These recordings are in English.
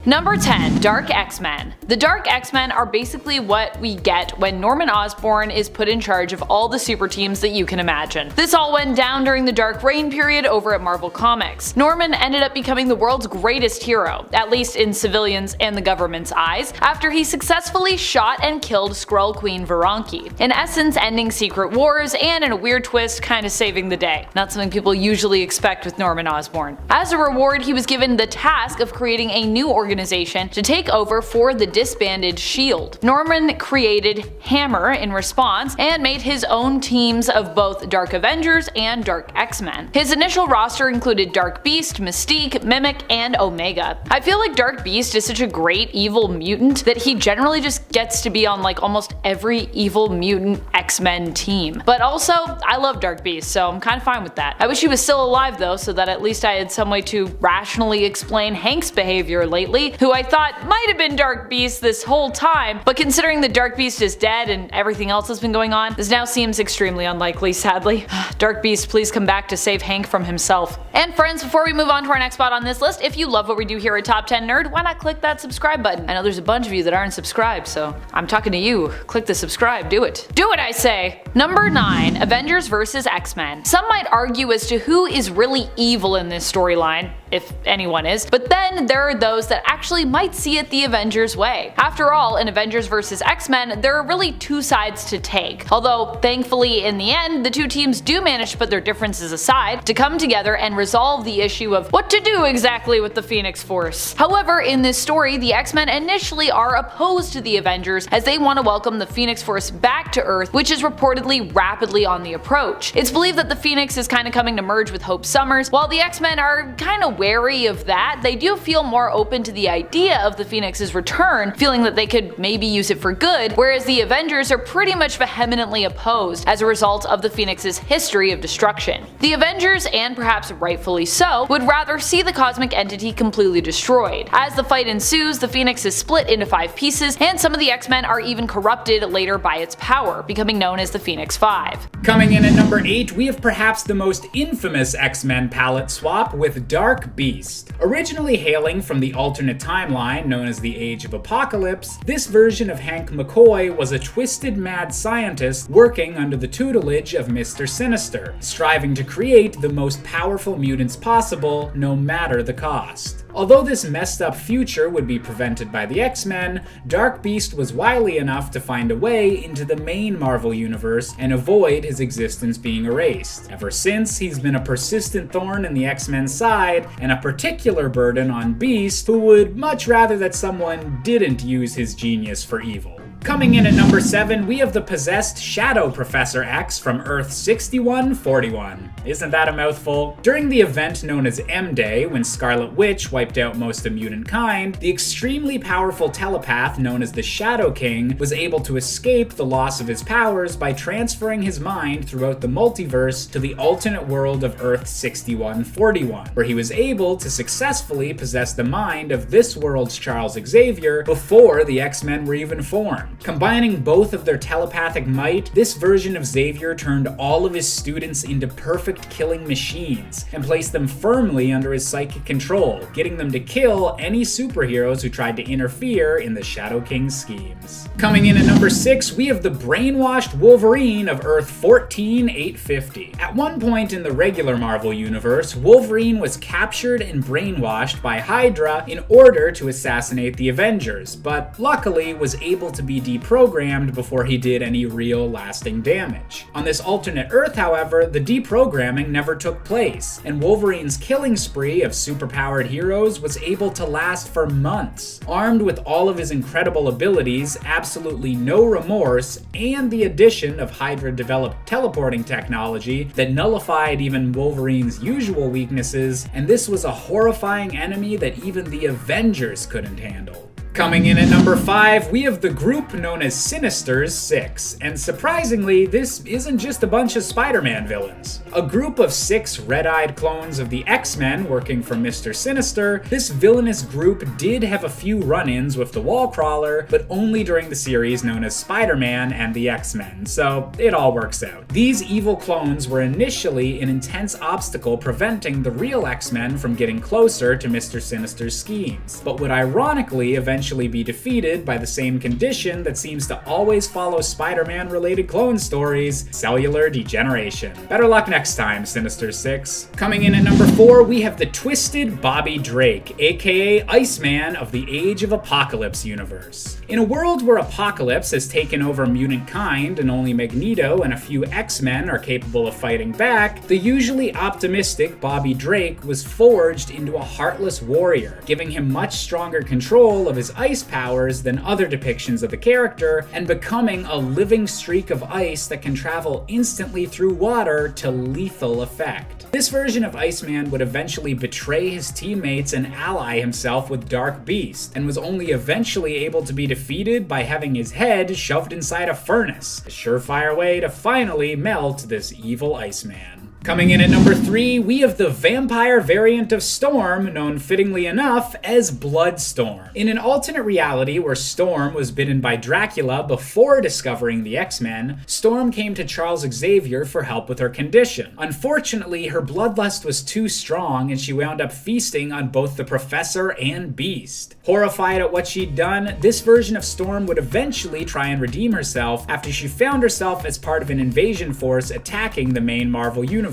Number 10. Dark X-Men. The Dark X-Men are basically what we get when Norman Osborn is put in charge of all the super teams that you can imagine. This all went down during the Dark Reign period over at Marvel Comics. Norman ended up becoming the world's greatest hero, at least in civilians and the government's eyes, after he successfully shot and killed Skrull Queen Varanki, in essence ending Secret Wars and, in a weird twist, kinda saving the day. Not something people usually expect with Norman Osborn. As a reward, he was given the task of creating a new organization to take over for the disbanded S.H.I.E.L.D. Norman created Hammer in response and made his own teams of both Dark Avengers and Dark X-Men. His initial roster included Dark Beast, Mystique, Mimic, and Omega. I feel like Dark Beast is such a great evil mutant that he generally just gets to be on like almost every evil mutant X-Men team. But also, I love Dark Beast, so I'm kinda fine with that. I wish he was still alive though, so that at least I had some way to rationally explain Hank's behavior lately, who I thought might have been Dark Beast this whole time, but considering the Dark Beast is dead and everything else that's been going on, this now seems extremely unlikely, sadly. Dark Beast, please come back to save Hank from himself. And friends, before we move on to our next spot on this list, if you love what we do here at Top 10 Nerd, why not click that subscribe button? I know there's a bunch of you that aren't subscribed, so I'm talking to you. Click the subscribe, do it. Do it, I say! Number 9. Avengers vs. X-Men. Some might argue as to who is really evil in this storyline, if anyone is, but then there are those that actually might see it the Avengers way. After all, in Avengers vs. X-Men, there are really two sides to take, although thankfully in the end, the two teams do manage to put their differences aside to come together and resolve the issue of what to do exactly with the Phoenix Force. However, in this story, the X-Men initially are opposed to the Avengers as they want to welcome the Phoenix Force back to Earth, which is reportedly rapidly on the approach. It's believed that the Phoenix is kinda coming to merge with Hope Summers. While the X-Men are kinda wary of that, they do feel more open to the idea of the Phoenix's return, feeling that they could maybe use it for good, whereas the Avengers are pretty much vehemently opposed as a result of the Phoenix's history of destruction. The Avengers, and perhaps rightfully so, would rather see the cosmic entity completely destroyed. As the fight ensues, the Phoenix is split into 5 pieces, and some of the X-Men are even corrupted later by its power, becoming known as the Phoenix Five. Coming in at number 8, we have perhaps the most infamous X-Men palette swap with Dark Beast. Originally hailing from the alternate timeline known as the Age of Apocalypse, this version of Hank McCoy was a twisted mad scientist working under the tutelage of Mr. Sinister, striving to create the most powerful mutants possible, no matter the cost. Although this messed up future would be prevented by the X-Men, Dark Beast was wily enough to find a way into the main Marvel universe and avoid his existence being erased. Ever since, he's been a persistent thorn in the X-Men's side, and a particular burden on Beast, who would much rather that someone didn't use his genius for evil. Coming in at number 7, we have the possessed Shadow Professor X from Earth 6141. Isn't that a mouthful? During the event known as M-Day, when Scarlet Witch wiped out most of mutant kind, the extremely powerful telepath known as the Shadow King was able to escape the loss of his powers by transferring his mind throughout the multiverse to the alternate world of Earth 6141, where he was able to successfully possess the mind of this world's Charles Xavier before the X-Men were even formed. Combining both of their telepathic might, this version of Xavier turned all of his students into perfect killing machines and placed them firmly under his psychic control, getting them to kill any superheroes who tried to interfere in the Shadow King's schemes. Coming in at number 6, we have the brainwashed Wolverine of Earth 14850. At one point in the regular Marvel universe, Wolverine was captured and brainwashed by Hydra in order to assassinate the Avengers, but luckily was able to be deprogrammed before he did any real lasting damage. On this alternate Earth, however, the deprogramming never took place, and Wolverine's killing spree of superpowered heroes was able to last for months. Armed with all of his incredible abilities, absolutely no remorse, and the addition of Hydra-developed teleporting technology that nullified even Wolverine's usual weaknesses, and this was a horrifying enemy that even the Avengers couldn't handle. Coming in at number 5, we have the group known as Sinister's Six, and surprisingly, this isn't just a bunch of Spider-Man villains. A group of 6 red-eyed clones of the X-Men working for Mr. Sinister, this villainous group did have a few run-ins with the Wallcrawler, but only during the series known as Spider-Man and the X-Men, so it all works out. These evil clones were initially an intense obstacle preventing the real X-Men from getting closer to Mr. Sinister's schemes, but would ironically eventually be defeated by the same condition that seems to always follow Spider-Man related clone stories, cellular degeneration. Better luck next time, Sinister Six. Coming in at number 4, we have the twisted Bobby Drake, aka Iceman of the Age of Apocalypse universe. In a world where Apocalypse has taken over mutant kind and only Magneto and a few X-Men are capable of fighting back, the usually optimistic Bobby Drake was forged into a heartless warrior, giving him much stronger control of his ice powers than other depictions of the character, and becoming a living streak of ice that can travel instantly through water to lethal effect. This version of Iceman would eventually betray his teammates and ally himself with Dark Beast, and was only eventually able to be defeated by having his head shoved inside a furnace, a surefire way to finally melt this evil Iceman. Coming in at number 3, we have the vampire variant of Storm, known fittingly enough as Bloodstorm. In an alternate reality where Storm was bitten by Dracula before discovering the X-Men, Storm came to Charles Xavier for help with her condition. Unfortunately, her bloodlust was too strong and she wound up feasting on both the Professor and Beast. Horrified at what she'd done, this version of Storm would eventually try and redeem herself after she found herself as part of an invasion force attacking the main Marvel universe.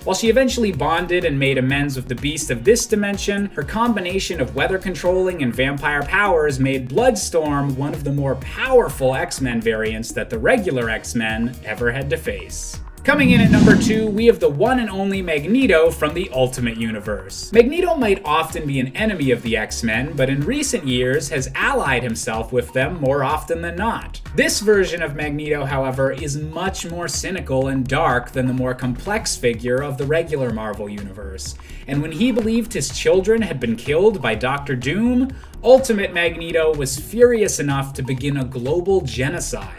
While she eventually bonded and made amends with the Beast of this dimension, her combination of weather controlling and vampire powers made Bloodstorm one of the more powerful X-Men variants that the regular X-Men ever had to face. Coming in at number 2, we have the one and only Magneto from the Ultimate Universe. Magneto might often be an enemy of the X-Men, but in recent years has allied himself with them more often than not. This version of Magneto, however, is much more cynical and dark than the more complex figure of the regular Marvel Universe. And when he believed his children had been killed by Doctor Doom, Ultimate Magneto was furious enough to begin a global genocide.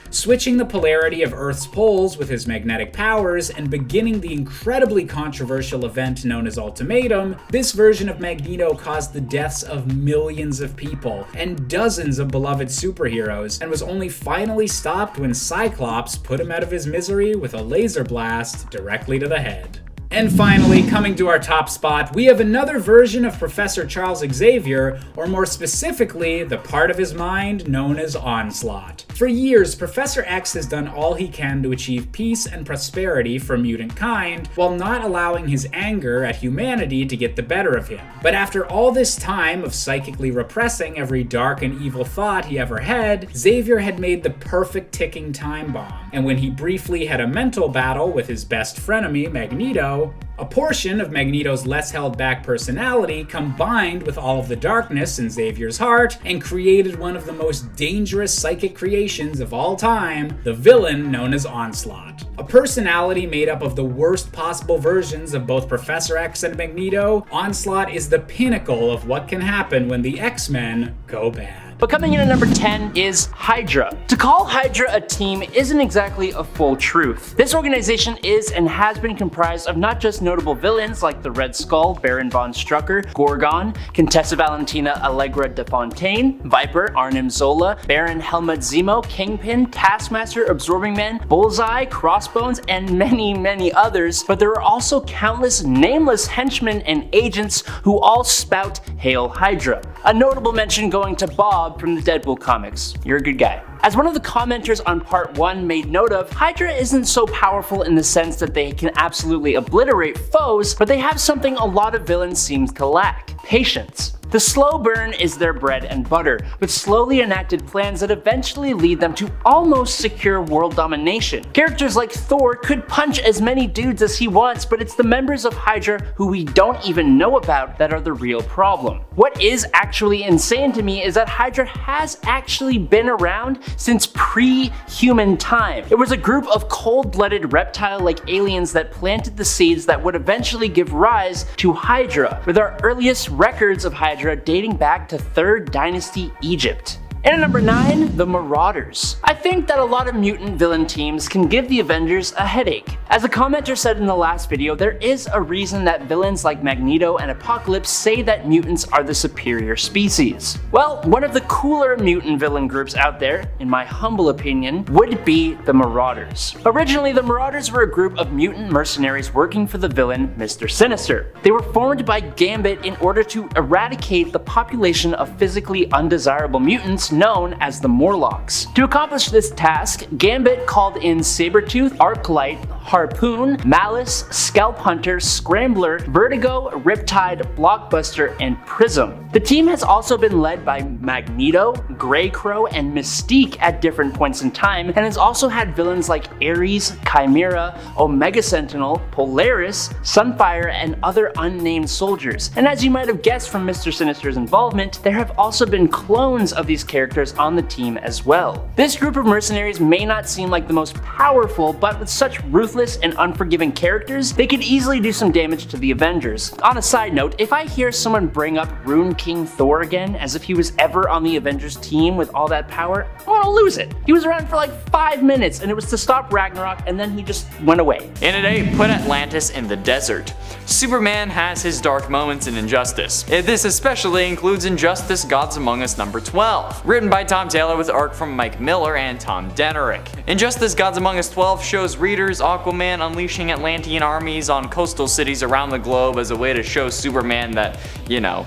Switching the polarity of Earth's poles with his magnetic powers and beginning the incredibly controversial event known as Ultimatum, this version of Magneto caused the deaths of millions of people and dozens of beloved superheroes, and was only finally stopped when Cyclops put him out of his misery with a laser blast directly to the head. And finally, coming to our top spot, we have another version of Professor Charles Xavier, or more specifically, the part of his mind known as Onslaught. For years, Professor X has done all he can to achieve peace and prosperity for mutant kind, while not allowing his anger at humanity to get the better of him. But after all this time of psychically repressing every dark and evil thought he ever had, Xavier had made the perfect ticking time bomb. And when he briefly had a mental battle with his best frenemy, Magneto, a portion of Magneto's less held back personality combined with all of the darkness in Xavier's heart and created one of the most dangerous psychic creations of all time, the villain known as Onslaught. A personality made up of the worst possible versions of both Professor X and Magneto, Onslaught is the pinnacle of what can happen when the X-Men go bad. But coming in at number 10 is Hydra. To call Hydra a team isn't exactly a full truth. This organization is and has been comprised of not just notable villains like the Red Skull, Baron von Strucker, Gorgon, Contessa Valentina Allegra de Fontaine, Viper, Arnim Zola, Baron Helmut Zemo, Kingpin, Taskmaster, Absorbing Man, Bullseye, Crossbones, and many others, but there are also countless nameless henchmen and agents who all spout Hail Hydra. A notable mention going to Bob from the Deadpool comics. You're a good guy. As one of the commenters on part 1 made note of, Hydra isn't so powerful in the sense that they can absolutely obliterate foes, but they have something a lot of villains seem to lack: patience. The slow burn is their bread and butter, with slowly enacted plans that eventually lead them to almost secure world domination. Characters like Thor could punch as many dudes as he wants, but it's the members of Hydra who we don't even know about that are the real problem. What is actually insane to me is that Hydra has actually been around since pre-human time. It was a group of cold-blooded reptile-like aliens that planted the seeds that would eventually give rise to Hydra, with our earliest records of Hydra dating back to 3rd Dynasty Egypt. And at number 9, the Marauders. I think that a lot of mutant villain teams can give the Avengers a headache. As a commenter said in the last video, there is a reason that villains like Magneto and Apocalypse say that mutants are the superior species. Well, one of the cooler mutant villain groups out there, in my humble opinion, would be the Marauders. Originally, the Marauders were a group of mutant mercenaries working for the villain, Mr. Sinister. They were formed by Gambit in order to eradicate the population of physically undesirable mutants known as the Morlocks. To accomplish this task, Gambit called in Sabretooth, Arclight, Harpoon, Malice, Scalp Hunter, Scrambler, Vertigo, Riptide, Blockbuster, and Prism. The team has also been led by Magneto, Grey Crow, and Mystique at different points in time, and has also had villains like Ares, Chimera, Omega Sentinel, Polaris, Sunfire, and other unnamed soldiers. And as you might have guessed from Mr. Sinister's involvement, there have also been clones of these characters on the team as well. This group of mercenaries may not seem like the most powerful, but with such ruthless and unforgiving characters, they could easily do some damage to the Avengers. On a side note, if I hear someone bring up Rune King Thor again as if he was ever on the Avengers team with all that power, I want to lose it. He was around for like 5 minutes and it was to stop Ragnarok and then he just went away. In at 8, put Atlantis in the desert. Superman has his dark moments in Injustice. This especially includes Injustice Gods Among Us number 12, written by Tom Taylor with art from Mike Miller and Tom Denerick. Injustice Gods Among Us 12 shows readers Aquaman unleashing Atlantean armies on coastal cities around the globe as a way to show Superman that, you know,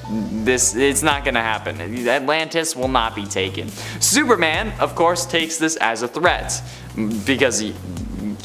it's not gonna happen. Atlantis will not be taken. Superman, of course, takes this as a threat, because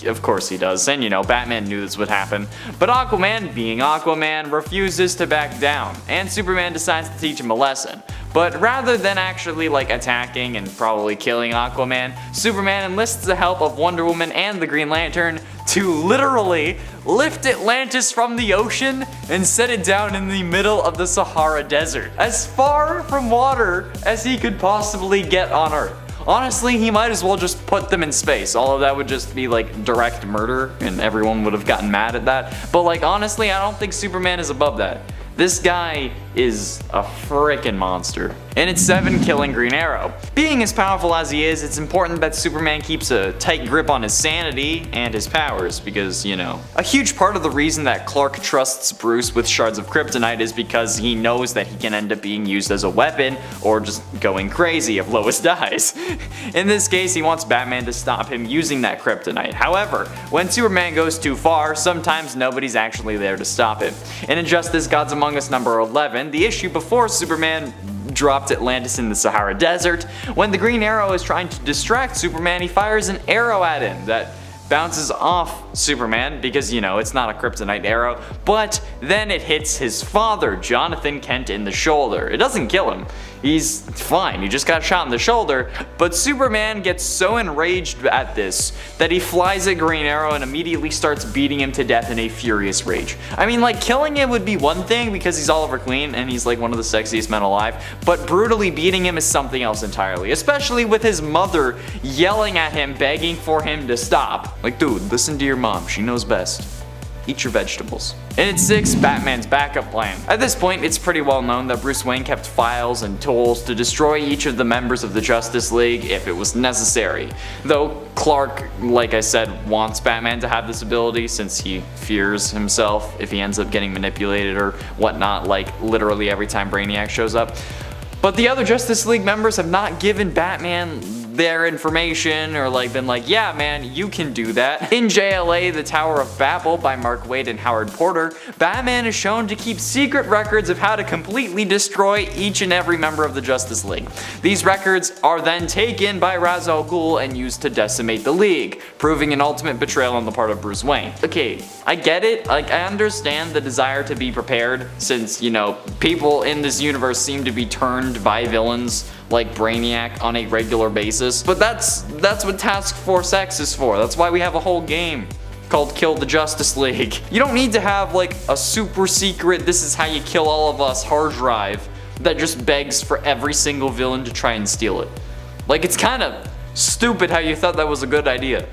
of course he does, and you know, Batman knew this would happen. But Aquaman, being Aquaman, refuses to back down, and Superman decides to teach him a lesson. But rather than actually like attacking and probably killing Aquaman, Superman enlists the help of Wonder Woman and the Green Lantern to literally lift Atlantis from the ocean and set it down in the middle of the Sahara Desert, as far from water as he could possibly get on Earth. Honestly, he might as well just put them in space. All of that would just be like direct murder and everyone would have gotten mad at that. But like honestly, I don't think Superman is above that. This guy is a frickin' monster. And it's 7, killing Green Arrow. Being as powerful as he is, it's important that Superman keeps a tight grip on his sanity and his powers because, you know, a huge part of the reason that Clark trusts Bruce with shards of kryptonite is because he knows that he can end up being used as a weapon or just going crazy if Lois dies. In this case, he wants Batman to stop him using that kryptonite. However, when Superman goes too far, sometimes nobody's actually there to stop him. In Injustice Gods Among Us number 11, the issue before Superman dropped Atlantis in the Sahara Desert, when the Green Arrow is trying to distract Superman, he fires an arrow at him that bounces off Superman because, you know, it's not a kryptonite arrow, but then it hits his father, Jonathan Kent, in the shoulder. It doesn't kill him. He's fine, he just got shot in the shoulder, but Superman gets so enraged at this that he flies at Green Arrow and immediately starts beating him to death in a furious rage. I mean, like, killing him would be one thing because he's Oliver Queen and he's like one of the sexiest men alive, but brutally beating him is something else entirely, especially with his mother yelling at him, begging for him to stop. Like, dude, listen to your mom, she knows best. Eat your vegetables. And at 6, Batman's backup plan. At this point, it's pretty well known that Bruce Wayne kept files and tools to destroy each of the members of the Justice League if it was necessary. Though Clark, like I said, wants Batman to have this ability since he fears himself if he ends up getting manipulated or whatnot, like literally every time Brainiac shows up. But the other Justice League members have not given Batman their information or like been like, yeah man, you can do that. In JLA, The Tower of Babel by Mark Waid and Howard Porter, Batman is shown to keep secret records of how to completely destroy each and every member of the Justice League. These records are then taken by Ra's al Ghul and used to decimate the League, proving an ultimate betrayal on the part of Bruce Wayne. Okay, I get it, like I understand the desire to be prepared since, you know, people in this universe seem to be turned by villains like Brainiac on a regular basis. But that's what Task Force X is for. That's why we have a whole game called Kill the Justice League. You don't need to have like a super secret, this is how you kill all of us hard drive that just begs for every single villain to try and steal it. Like, it's kind of stupid how you thought that was a good idea.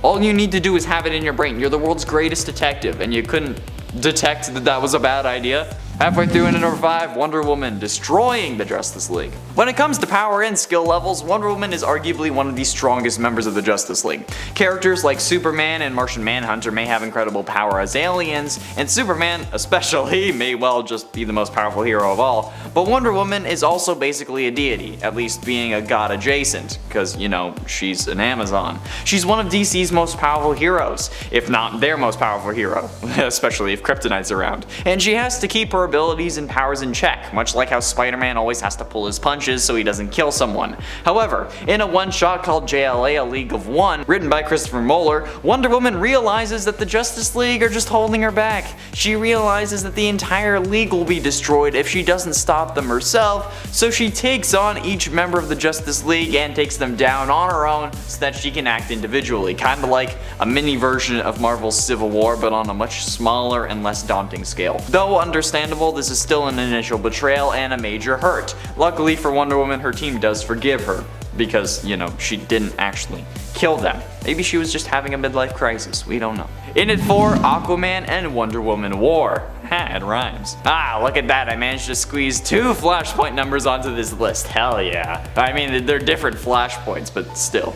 All you need to do is have it in your brain. You're the world's greatest detective, and you couldn't detect that that was a bad idea? Halfway through into number 5, Wonder Woman destroying the Justice League. When it comes to power and skill levels, Wonder Woman is arguably one of the strongest members of the Justice League. Characters like Superman and Martian Manhunter may have incredible power as aliens, and Superman, especially, may well just be the most powerful hero of all, but Wonder Woman is also basically a deity, at least being a god adjacent, because, you know, she's an Amazon. She's one of DC's most powerful heroes, if not their most powerful hero, especially if Kryptonite's around, and she has to keep her abilities and powers in check, much like how Spider-Man always has to pull his punches so he doesn't kill someone. However, in a one-shot called JLA A League of One, written by Christopher Moeller, Wonder Woman realizes that the Justice League are just holding her back. She realizes that the entire league will be destroyed if she doesn't stop them herself, so she takes on each member of the Justice League and takes them down on her own so that she can act individually, kinda like a mini version of Marvel's Civil War but on a much smaller and less daunting scale. Though understandable, this is still an initial betrayal and a major hurt. Luckily for Wonder Woman, her team does forgive her, because, you know, she didn't actually kill them. Maybe she was just having a midlife crisis, we don't know. In at 4, Aquaman and Wonder Woman War. Ha, it rhymes. Ah, look at that, I managed to squeeze 2 Flashpoint numbers onto this list, hell yeah. I mean, they're different Flashpoints, but still.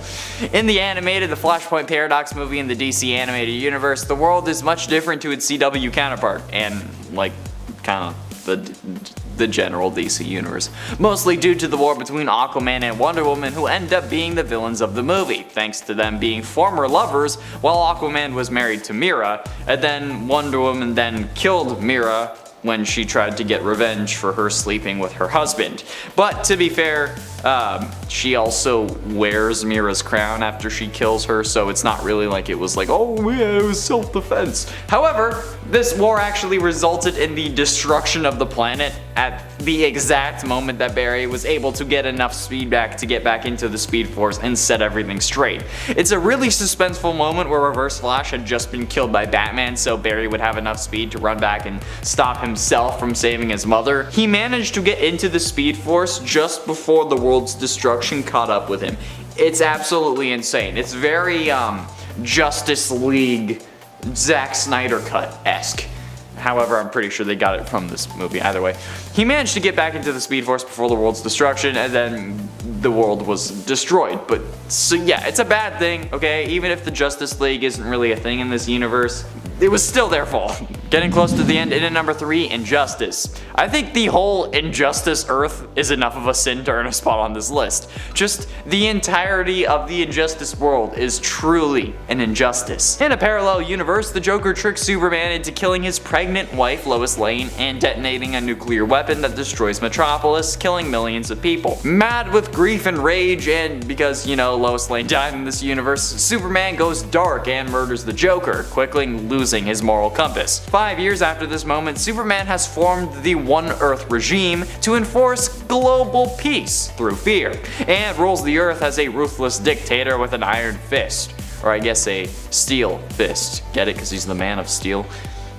In the animated The Flashpoint Paradox movie in the DC animated universe, the world is much different to its CW counterpart, and, like, kind of the general DC universe, mostly due to the war between Aquaman and Wonder Woman, who end up being the villains of the movie, thanks to them being former lovers while Aquaman was married to Mera, and then Wonder Woman then killed Mera when she tried to get revenge for her sleeping with her husband. But to be fair, she also wears Mera's crown after she kills her, so it's not really like it was like, oh yeah, it was self-defense. However, this war actually resulted in the destruction of the planet at the exact moment that Barry was able to get enough speed back to get back into the Speed Force and set everything straight. It's a really suspenseful moment where Reverse Flash had just been killed by Batman, so Barry would have enough speed to run back and stop himself from saving his mother. He managed to get into the Speed Force just before the world's destruction caught up with him. It's absolutely insane. It's very Justice League Zack Snyder cut-esque. However, I'm pretty sure they got it from this movie either way. He managed to get back into the Speed Force before the world's destruction, and then the world was destroyed. But, so yeah, it's a bad thing, okay? Even if the Justice League isn't really a thing in this universe, it was still their fault. Getting close to the end, in at number 3, Injustice. I think the whole Injustice Earth is enough of a sin to earn a spot on this list. Just the entirety of the Injustice world is truly an injustice. In a parallel universe, the Joker tricks Superman into killing his pregnant wife Lois Lane and detonating a nuclear weapon that destroys Metropolis, killing millions of people. Mad with grief and rage, and because, you know, Lois Lane died in this universe, Superman goes dark and murders the Joker, quickly losing his moral compass. 5 years after this moment, Superman has formed the One Earth regime to enforce global peace through fear, and rules the Earth as a ruthless dictator with an iron fist. Or I guess a steel fist. Get it? Because he's the Man of Steel.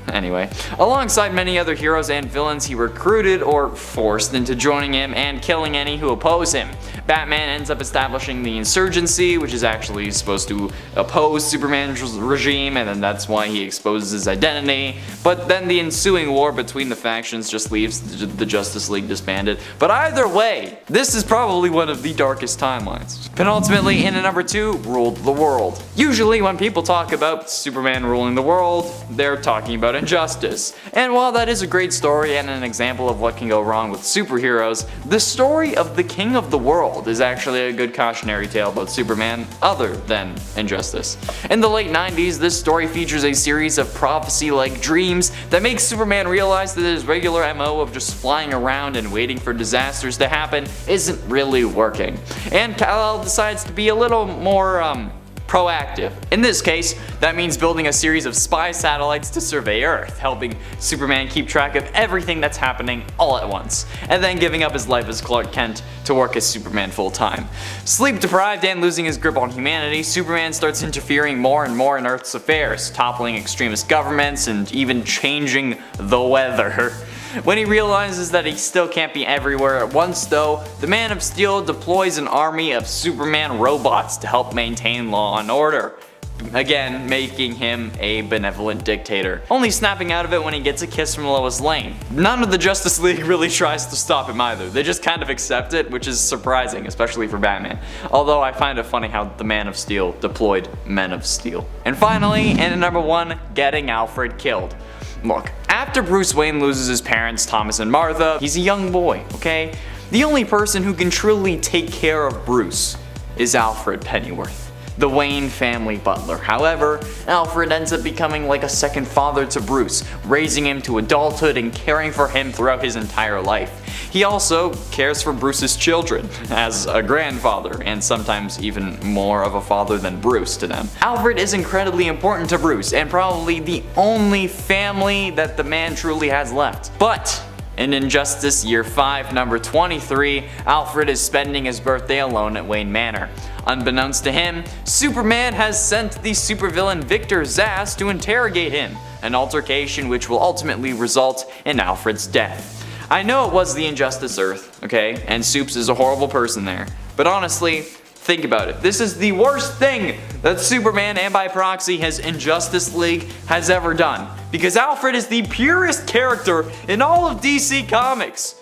Anyway, alongside many other heroes and villains, he recruited or forced into joining him and killing any who oppose him. Batman ends up establishing the Insurgency, which is actually supposed to oppose Superman's regime, and then that's why he exposes his identity. But then the ensuing war between the factions just leaves the Justice League disbanded. But either way, this is probably one of the darkest timelines. Penultimately, in at number 2, ruled the world. Usually when people talk about Superman ruling the world, they're talking about injustice. And while that is a great story and an example of what can go wrong with superheroes, the story of the King of the World is actually a good cautionary tale about Superman other than injustice. In the late 90s, this story features a series of prophecy-like dreams that make Superman realize that his regular MO of just flying around and waiting for disasters to happen isn't really working. And Kal-El decides to be a little more, proactive. In this case, that means building a series of spy satellites to survey Earth, helping Superman keep track of everything that's happening all at once, and then giving up his life as Clark Kent to work as Superman full-time. Sleep deprived and losing his grip on humanity, Superman starts interfering more and more in Earth's affairs, toppling extremist governments and even changing the weather. When he realizes that he still can't be everywhere at once though, the Man of Steel deploys an army of Superman robots to help maintain law and order. Again, making him a benevolent dictator, only snapping out of it when he gets a kiss from Lois Lane. None of the Justice League really tries to stop him either, they just kind of accept it, which is surprising, especially for Batman. Although I find it funny how the Man of Steel deployed Men of Steel. And finally, and at number 1, getting Alfred killed. Look, after Bruce Wayne loses his parents, Thomas and Martha, he's a young boy, okay? The only person who can truly take care of Bruce is Alfred Pennyworth, the Wayne family butler. However, Alfred ends up becoming like a second father to Bruce, raising him to adulthood and caring for him throughout his entire life. He also cares for Bruce's children, as a grandfather, and sometimes even more of a father than Bruce to them. Alfred is incredibly important to Bruce, and probably the only family that the man truly has left. But in Injustice Year 5, number 23, Alfred is spending his birthday alone at Wayne Manor. Unbeknownst to him, Superman has sent the supervillain Victor Zsasz to interrogate him, an altercation which will ultimately result in Alfred's death. I know it was the Injustice Earth, okay, and Supes is a horrible person there, but honestly, think about it. This is the worst thing that Superman, and by proxy his Injustice League, has ever done. Because Alfred is the purest character in all of DC Comics.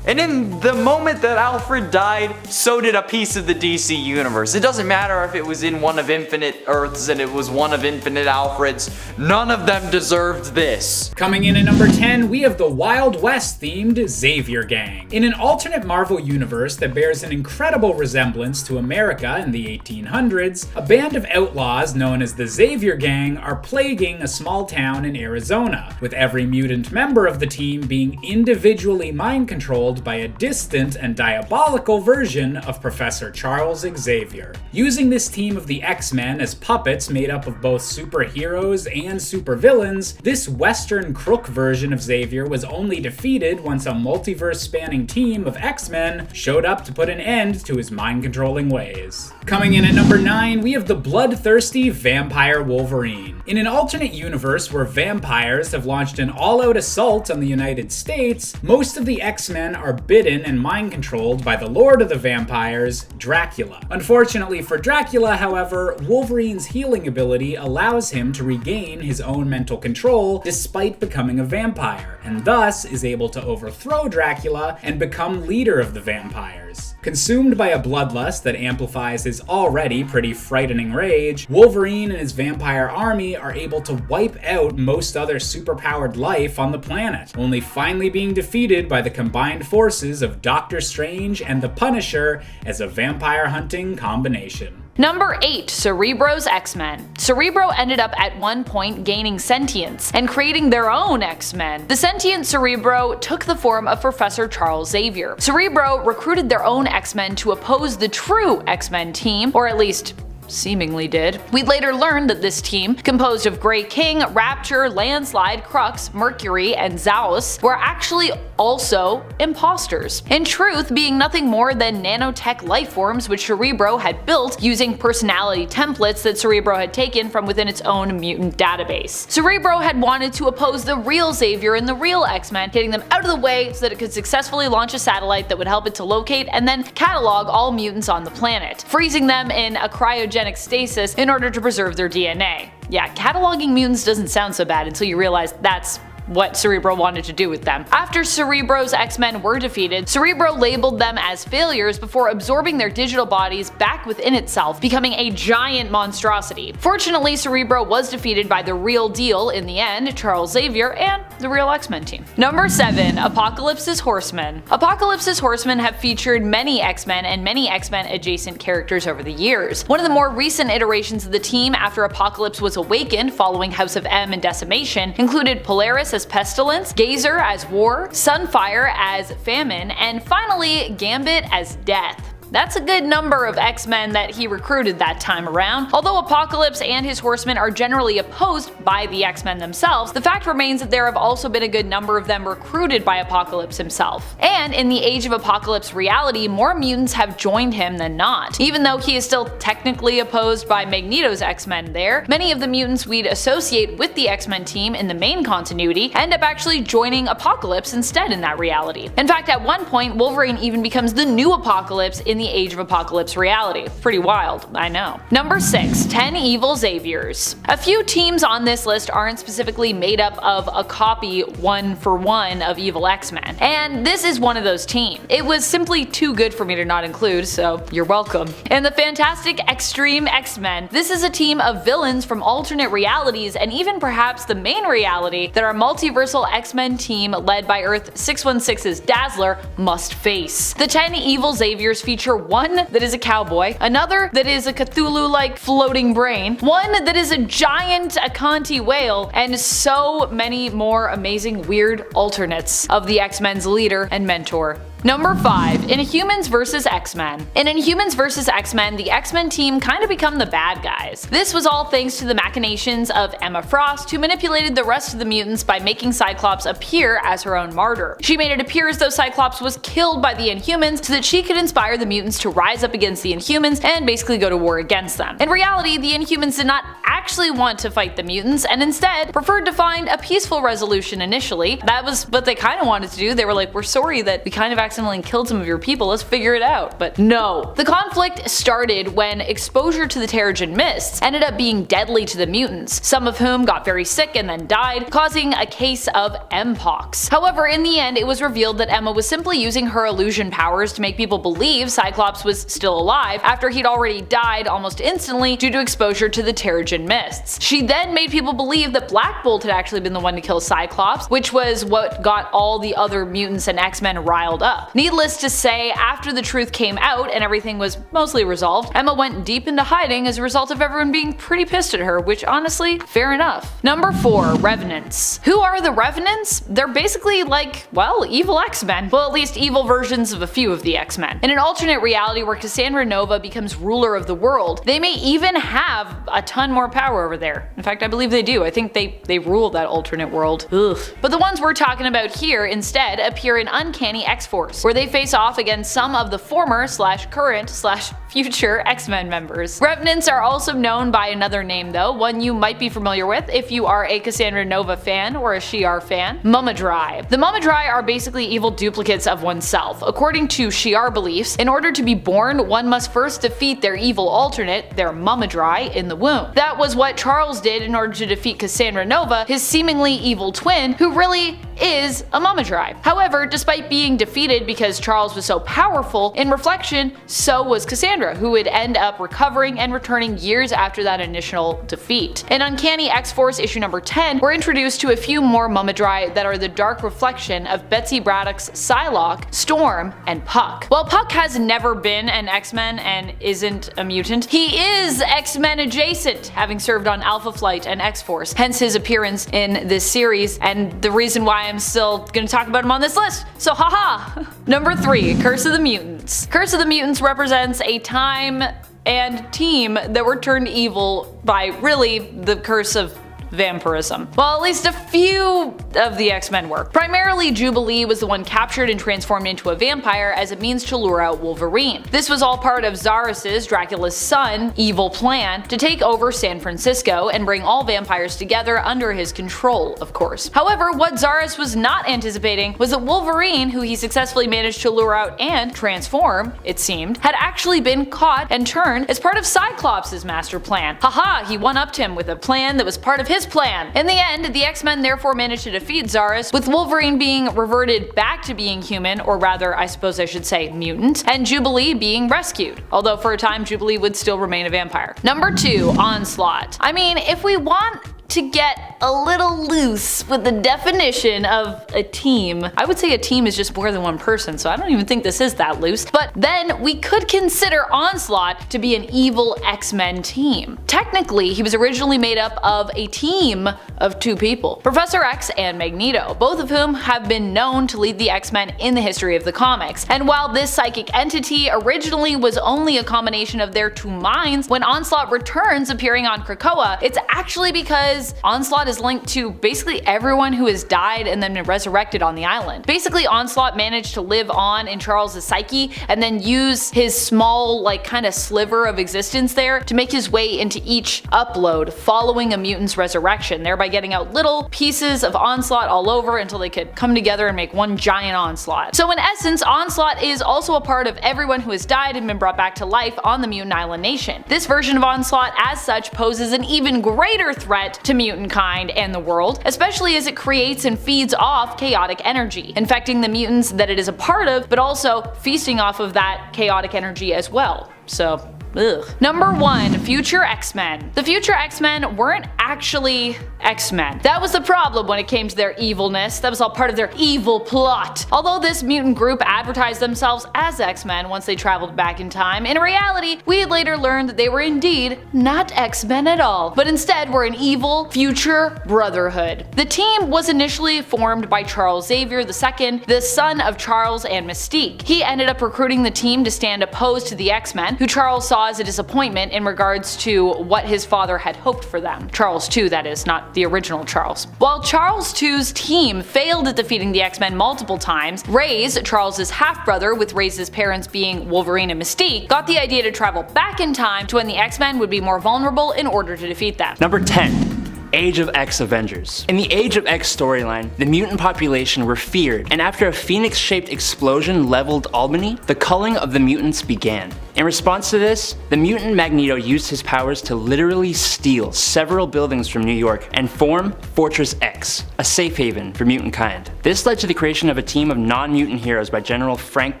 And in the moment that Alfred died, so did a piece of the DC universe. It doesn't matter if it was in one of Infinite Earths and it was one of Infinite Alfreds, none of them deserved this. Coming in at number 10, we have the Wild West themed Xavier Gang. In an alternate Marvel universe that bears an incredible resemblance to America in the 1800s, a band of outlaws known as the Xavier Gang are plaguing a small town in Arizona, with every mutant member of the team being individually mind-controlled by a distant and diabolical version of Professor Charles Xavier. Using this team of the X-Men as puppets made up of both superheroes and supervillains, this Western crook version of Xavier was only defeated once a multiverse-spanning team of X-Men showed up to put an end to his mind-controlling ways. Coming in at number 9, we have the bloodthirsty Vampire Wolverine. In an alternate universe where vampires have launched an all-out assault on the United States, most of the X-Men are bitten and mind-controlled by the Lord of the Vampires, Dracula. Unfortunately for Dracula, however, Wolverine's healing ability allows him to regain his own mental control despite becoming a vampire, and thus is able to overthrow Dracula and become leader of the vampires. Consumed by a bloodlust that amplifies his already pretty frightening rage, Wolverine and his vampire army are able to wipe out most other superpowered life on the planet, only finally being defeated by the combined forces of Doctor Strange and the Punisher as a vampire hunting combination. Number 8. Cerebro's X-Men. Cerebro ended up at one point gaining sentience and creating their own X-Men. The sentient Cerebro took the form of Professor Charles Xavier. Cerebro recruited their own X-Men to oppose the true X-Men team, or at least seemingly did. We'd later learn that this team, composed of Grey King, Rapture, Landslide, Crux, Mercury, and Zaos, were actually also imposters. In truth, being nothing more than nanotech lifeforms which Cerebro had built using personality templates that Cerebro had taken from within its own mutant database. Cerebro had wanted to oppose the real Xavier and the real X-Men, getting them out of the way so that it could successfully launch a satellite that would help it to locate and then catalog all mutants on the planet, freezing them in a cryogenic stasis in order to preserve their DNA. Yeah, cataloging mutants doesn't sound so bad until you realize that's what Cerebro wanted to do with them. After Cerebro's X-Men were defeated, Cerebro labeled them as failures before absorbing their digital bodies back within itself, becoming a giant monstrosity. Fortunately, Cerebro was defeated by the real deal in the end, Charles Xavier, and the real X-Men team. Number 7. Apocalypse's Horsemen. Apocalypse's Horsemen have featured many X-Men and many X-Men adjacent characters over the years. One of the more recent iterations of the team after Apocalypse was awakened following House of M and Decimation included Polaris as Pestilence, Gazer as War, Sunfire as Famine, and finally Gambit as Death. That's a good number of X-Men that he recruited that time around. Although Apocalypse and his Horsemen are generally opposed by the X-Men themselves, the fact remains that there have also been a good number of them recruited by Apocalypse himself. And in the Age of Apocalypse reality, more mutants have joined him than not. Even though he is still technically opposed by Magneto's X-Men there, many of the mutants we'd associate with the X-Men team in the main continuity end up actually joining Apocalypse instead in that reality. In fact, at one point, Wolverine even becomes the new Apocalypse in the Age of Apocalypse reality. Pretty wild, I know. Number 6. 10 Evil Xaviers. A few teams on this list aren't specifically made up of a copy one-for-one of evil X-Men, and this is one of those teams. It was simply too good for me to not include, so you're welcome. In the Fantastic Extreme X-Men, this is a team of villains from alternate realities and even perhaps the main reality that our multiversal X-Men team led by Earth 616's Dazzler must face. The 10 Evil Xaviers feature one that is a cowboy, another that is a Cthulhu-like floating brain, one that is a giant Akanti whale, and so many more amazing weird alternates of the X-Men's leader and mentor. Number 5. Inhumans vs. X-Men. In Inhumans vs. X-Men, the X-Men team kind of become the bad guys. This was all thanks to the machinations of Emma Frost, who manipulated the rest of the mutants by making Cyclops appear as her own martyr. She made it appear as though Cyclops was killed by the Inhumans so that she could inspire the mutants to rise up against the Inhumans and basically go to war against them. In reality, the Inhumans did not actually want to fight the mutants and instead preferred to find a peaceful resolution initially. That was what they kind of wanted to do. They were like, we're sorry that we kind of accidentally killed some of your people, let's figure it out. But no. The conflict started when exposure to the Terrigen Mists ended up being deadly to the mutants, some of whom got very sick and then died, causing a case of Mpox. However, in the end, it was revealed that Emma was simply using her illusion powers to make people believe Cyclops was still alive after he'd already died almost instantly due to exposure to the Terrigen Mists. She then made people believe that Black Bolt had actually been the one to kill Cyclops, which was what got all the other mutants and X-Men riled up. Needless to say, after the truth came out and everything was mostly resolved, Emma went deep into hiding as a result of everyone being pretty pissed at her, which honestly, fair enough. Number 4. Revenants. Who are the Revenants? They're basically like, well, evil X-Men. Well, at least evil versions of a few of the X-Men. In an alternate reality where Cassandra Nova becomes ruler of the world, they may even have a ton more power over there. In fact, I believe they do. I think they rule that alternate world. Ugh. But the ones we're talking about here instead appear in Uncanny X-Force, where they face off against some of the former / current / future X-Men members. Revenants are also known by another name though, one you might be familiar with if you are a Cassandra Nova fan or a Shi'ar fan: Mumad'Dai. The Mumad'Dai are basically evil duplicates of oneself. According to Shi'ar beliefs, in order to be born, one must first defeat their evil alternate, their Mumad'Dai, in the womb. That was what Charles did in order to defeat Cassandra Nova, his seemingly evil twin, who really is a Mumad'Dai. However, despite being defeated because Charles was so powerful, in reflection, so was Cassandra, who would end up recovering and returning years after that initial defeat. In Uncanny X-Force issue number 10, we're introduced to a few more Mumad'Dai that are the dark reflection of Betsy Braddock's Psylocke, Storm, and Puck. While Puck has never been an X-Men and isn't a mutant, he is X-Men adjacent, having served on Alpha Flight and X-Force, hence his appearance in this series, and the reason why I'm still gonna talk about him on this list, so haha! Number 3. Curse of the Mutants. Curse of the Mutants represents a time and team that were turned evil by really the curse of vampirism. Well, at least a few of the X-Men were. Primarily, Jubilee was the one captured and transformed into a vampire as a means to lure out Wolverine. This was all part of Zarus', Dracula's son, evil plan to take over San Francisco and bring all vampires together under his control, of course. However, what Zarus was not anticipating was that Wolverine, who he successfully managed to lure out and transform, it seemed, had actually been caught and turned as part of Cyclops' master plan. Haha, he one-upped him with a plan that was part of his plan. In the end, the X-Men therefore managed to defeat Zarus, with Wolverine being reverted back to being human, or rather, I suppose I should say mutant, and Jubilee being rescued, although for a time Jubilee would still remain a vampire. Number 2. Onslaught. I mean, if we want to get a little loose with the definition of a team. I would say a team is just more than one person, so I don't even think this is that loose. But then we could consider Onslaught to be an evil X-Men team. Technically, he was originally made up of a team of 2 people, Professor X and Magneto, both of whom have been known to lead the X-Men in the history of the comics. And while this psychic entity originally was only a combination of their 2 minds, when Onslaught returns appearing on Krakoa, it's actually because Onslaught is linked to basically everyone who has died and then been resurrected on the island. Basically, Onslaught managed to live on in Charles' psyche and then use his small, like, kind of sliver of existence there to make his way into each upload following a mutant's resurrection, thereby getting out little pieces of Onslaught all over until they could come together and make one giant Onslaught. So in essence, Onslaught is also a part of everyone who has died and been brought back to life on the Mutant Island Nation. This version of Onslaught, as such, poses an even greater threat to mutant kind and the world, especially as it creates and feeds off chaotic energy, infecting the mutants that it is a part of, but also feasting off of that chaotic energy as well. So, ugh. Number 1. Future X-Men. The Future X-Men weren't actually X-Men. That was the problem when it came to their evilness. That was all part of their evil plot. Although this mutant group advertised themselves as X-Men once they traveled back in time, in reality, we later learned that they were indeed not X-Men at all, but instead were an evil future brotherhood. The team was initially formed by Charles Xavier II, the son of Charles and Mystique. He ended up recruiting the team to stand opposed to the X-Men, who Charles saw as a disappointment in regards to what his father had hoped for them. Charles II, that is, not the original Charles. While Charles II's team failed at defeating the X-Men multiple times, Reyes, Charles' half-brother, with Reyes' parents being Wolverine and Mystique, got the idea to travel back in time to when the X-Men would be more vulnerable in order to defeat them. Number 10. Age of X Avengers. In the Age of X storyline, the mutant population were feared, and after a phoenix-shaped explosion leveled Albany, the culling of the mutants began. In response to this, the mutant Magneto used his powers to literally steal several buildings from New York and form Fortress X, a safe haven for mutant kind. This led to the creation of a team of non-mutant heroes by General Frank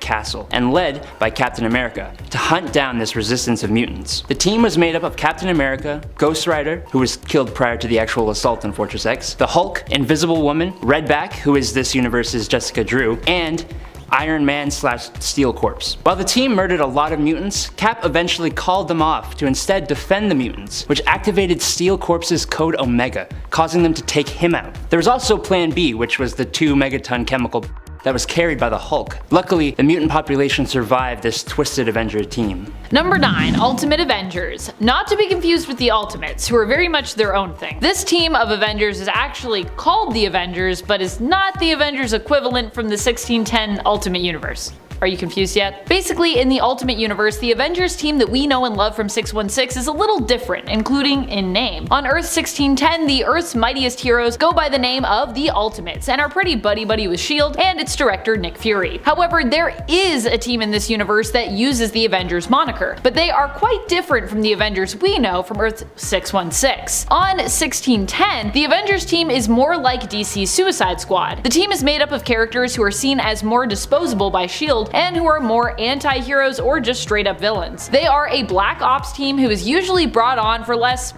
Castle, and led by Captain America, to hunt down this resistance of mutants. The team was made up of Captain America, Ghost Rider, who was killed prior to the actual assault on Fortress X, the Hulk, Invisible Woman, Redback, who is this universe's Jessica Drew, and Iron Man / Steel Corps. While the team murdered a lot of mutants, Cap eventually called them off to instead defend the mutants, which activated Steel Corps' Code Omega, causing them to take him out. There was also Plan B, which was the 2 megaton chemical that was carried by the Hulk. Luckily, the mutant population survived this twisted Avenger team. Number 9. Ultimate Avengers. Not to be confused with the Ultimates, who are very much their own thing. This team of Avengers is actually called the Avengers, but is not the Avengers equivalent from the 1610 Ultimate Universe. Are you confused yet? Basically, in the Ultimate Universe, the Avengers team that we know and love from 616 is a little different, including in name. On Earth 1610, the Earth's mightiest heroes go by the name of the Ultimates, and are pretty buddy-buddy with S.H.I.E.L.D. and its director Nick Fury. However, there is a team in this universe that uses the Avengers moniker, but they are quite different from the Avengers we know from Earth 616. On 1610, the Avengers team is more like DC's Suicide Squad. The team is made up of characters who are seen as more disposable by S.H.I.E.L.D. and who are more anti-heroes or just straight up villains. They are a black ops team who is usually brought on for less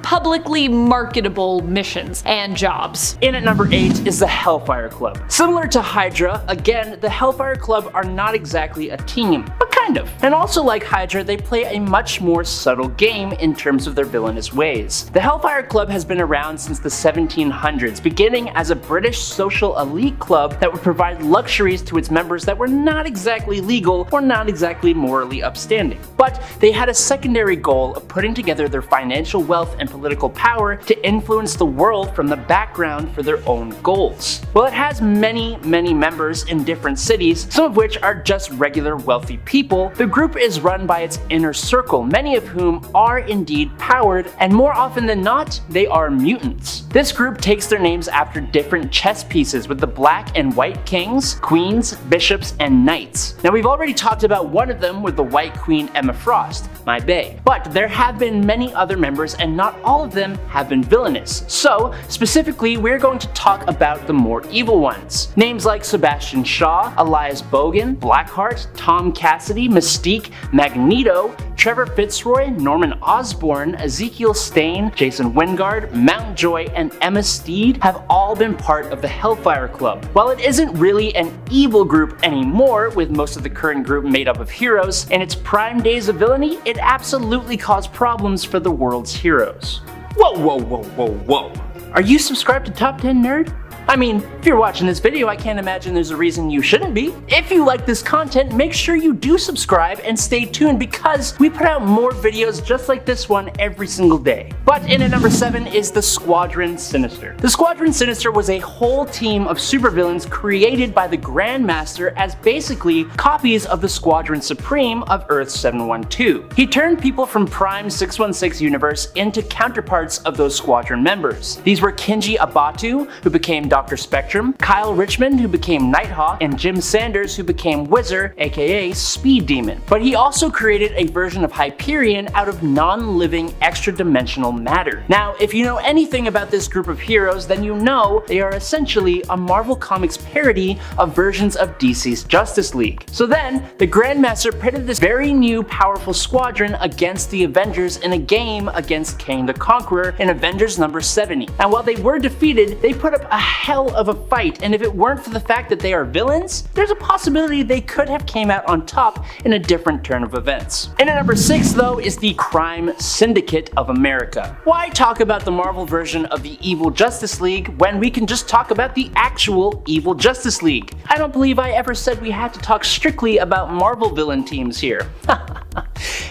publicly marketable missions and jobs. In at number 8 is the Hellfire Club. Similar to Hydra, again, the Hellfire Club are not exactly a team, but kind of. And also like Hydra, they play a much more subtle game in terms of their villainous ways. The Hellfire Club has been around since the 1700s, beginning as a British social elite club that would provide luxuries to its members that were not exactly legal or not exactly morally upstanding. But they had a secondary goal of putting together their financial wealth and political power to influence the world from the background for their own goals. While it has many members in different cities, some of which are just regular wealthy people, the group is run by its inner circle, many of whom are indeed powered, and more often than not, they are mutants. This group takes their names after different chess pieces with the black and white kings, queens, bishops, and knights. Now we've already talked about one of them with the White Queen Emma Frost, my bae, but there have been many other members and not all of them have been villainous. So specifically we're going to talk about the more evil ones. Names like Sebastian Shaw, Elias Bogan, Blackheart, Tom Cassidy, Trinity, Mystique, Magneto, Trevor Fitzroy, Norman Osborn, Ezekiel Stane, Jason Wingard, Mountjoy, and Emma Steed have all been part of the Hellfire Club. While it isn't really an evil group anymore, with most of the current group made up of heroes, in its prime days of villainy, it absolutely caused problems for the world's heroes. Whoa, whoa, whoa, whoa, whoa. Are you subscribed to Top 10 Nerd? I mean, if you're watching this video, I can't imagine there's a reason you shouldn't be. If you like this content, make sure you do subscribe and stay tuned because we put out more videos just like this one every single day. But in at number 7 is the Squadron Sinister. The Squadron Sinister was a whole team of supervillains created by the Grandmaster as basically copies of the Squadron Supreme of Earth 712. He turned people from Prime 616 universe into counterparts of those squadron members. These were Kinji Abatu, who became Dr. Spectrum, Kyle Richmond, who became Nighthawk, and Jim Sanders, who became Whizzer, aka Speed Demon. But he also created a version of Hyperion out of non-living extra-dimensional matter. Now, if you know anything about this group of heroes, then you know they are essentially a Marvel Comics parody of versions of DC's Justice League. So then, the Grandmaster pitted this very new powerful squadron against the Avengers in a game against Kang the Conqueror in Avengers number 70. And while they were defeated, they put up a hell of a fight, and if it weren't for the fact that they are villains, there's a possibility they could have came out on top in a different turn of events. And at number 6 though is the Crime Syndicate of America. Why talk about the Marvel version of the Evil Justice League when we can just talk about the actual Evil Justice League? I don't believe I ever said we had to talk strictly about Marvel villain teams here.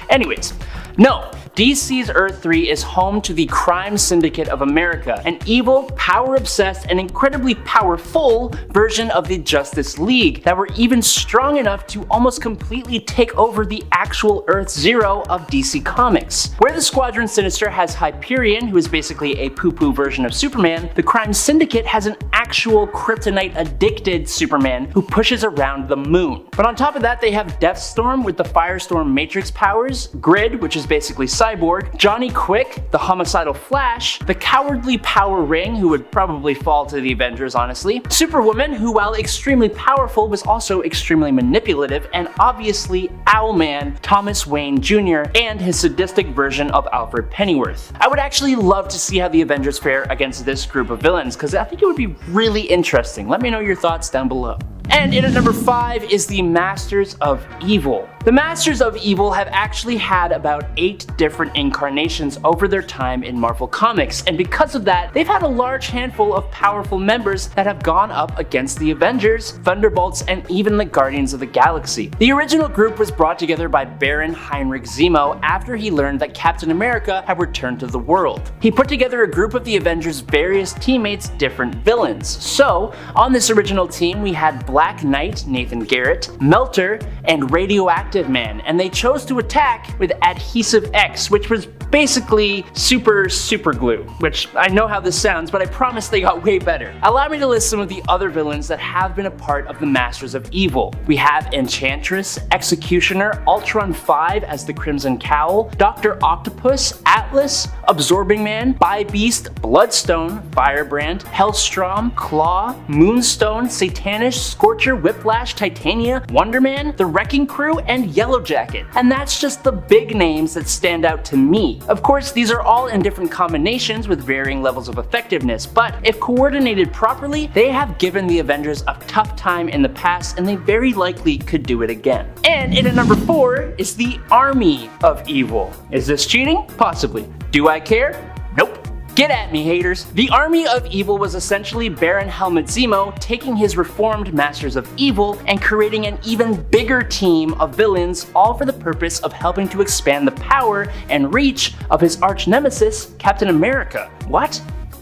Anyways, no. DC's Earth 3 is home to the Crime Syndicate of America, an evil, power-obsessed, and incredibly powerful version of the Justice League that were even strong enough to almost completely take over the actual Earth Zero of DC Comics. Where the Squadron Sinister has Hyperion, who is basically a poo-poo version of Superman, the Crime Syndicate has an actual kryptonite-addicted Superman who pushes around the moon. But on top of that, they have Deathstorm with the Firestorm Matrix powers, Grid, which is basically Cyborg, Johnny Quick, the homicidal Flash, the cowardly Power Ring, who would probably fall to the Avengers honestly, Superwoman, who while extremely powerful was also extremely manipulative, and obviously Owlman, Thomas Wayne Jr., and his sadistic version of Alfred Pennyworth. I would actually love to see how the Avengers fare against this group of villains, because I think it would be really interesting. Let me know your thoughts down below. And in at number 5 is the Masters of Evil. The Masters of Evil have actually had about 8 different incarnations over their time in Marvel Comics, and because of that, they've had a large handful of powerful members that have gone up against the Avengers, Thunderbolts, and even the Guardians of the Galaxy. The original group was brought together by Baron Heinrich Zemo after he learned that Captain America had returned to the world. He put together a group of the Avengers' various teammates, different villains. So, on this original team, we had Black Knight, Nathan Garrett, Melter, and Radioactive Man, and they chose to attack with Adhesive X, which was basically super glue, which I know how this sounds, but I promise they got way better. Allow me to list some of the other villains that have been a part of the Masters of Evil. We have Enchantress, Executioner, Ultron 5 as the Crimson Cowl, Dr. Octopus, Atlas, Absorbing Man, Bi-Beast, Bloodstone, Firebrand, Hellstrom, Claw, Moonstone, Satanish, Scorcher, Whiplash, Titania, Wonder Man, The Wrecking Crew, and Yellowjacket. And that's just the big names that stand out to me. Of course, these are all in different combinations with varying levels of effectiveness, but if coordinated properly, they have given the Avengers a tough time in the past, and they very likely could do it again. And in at number 4 is the Army of Evil. Is this cheating? Possibly. Do I care? Nope. Get at me, haters. The Army of Evil was essentially Baron Helmut Zemo taking his reformed Masters of Evil and creating an even bigger team of villains, all for the purpose of helping to expand the power and reach of his arch nemesis, Captain America. What?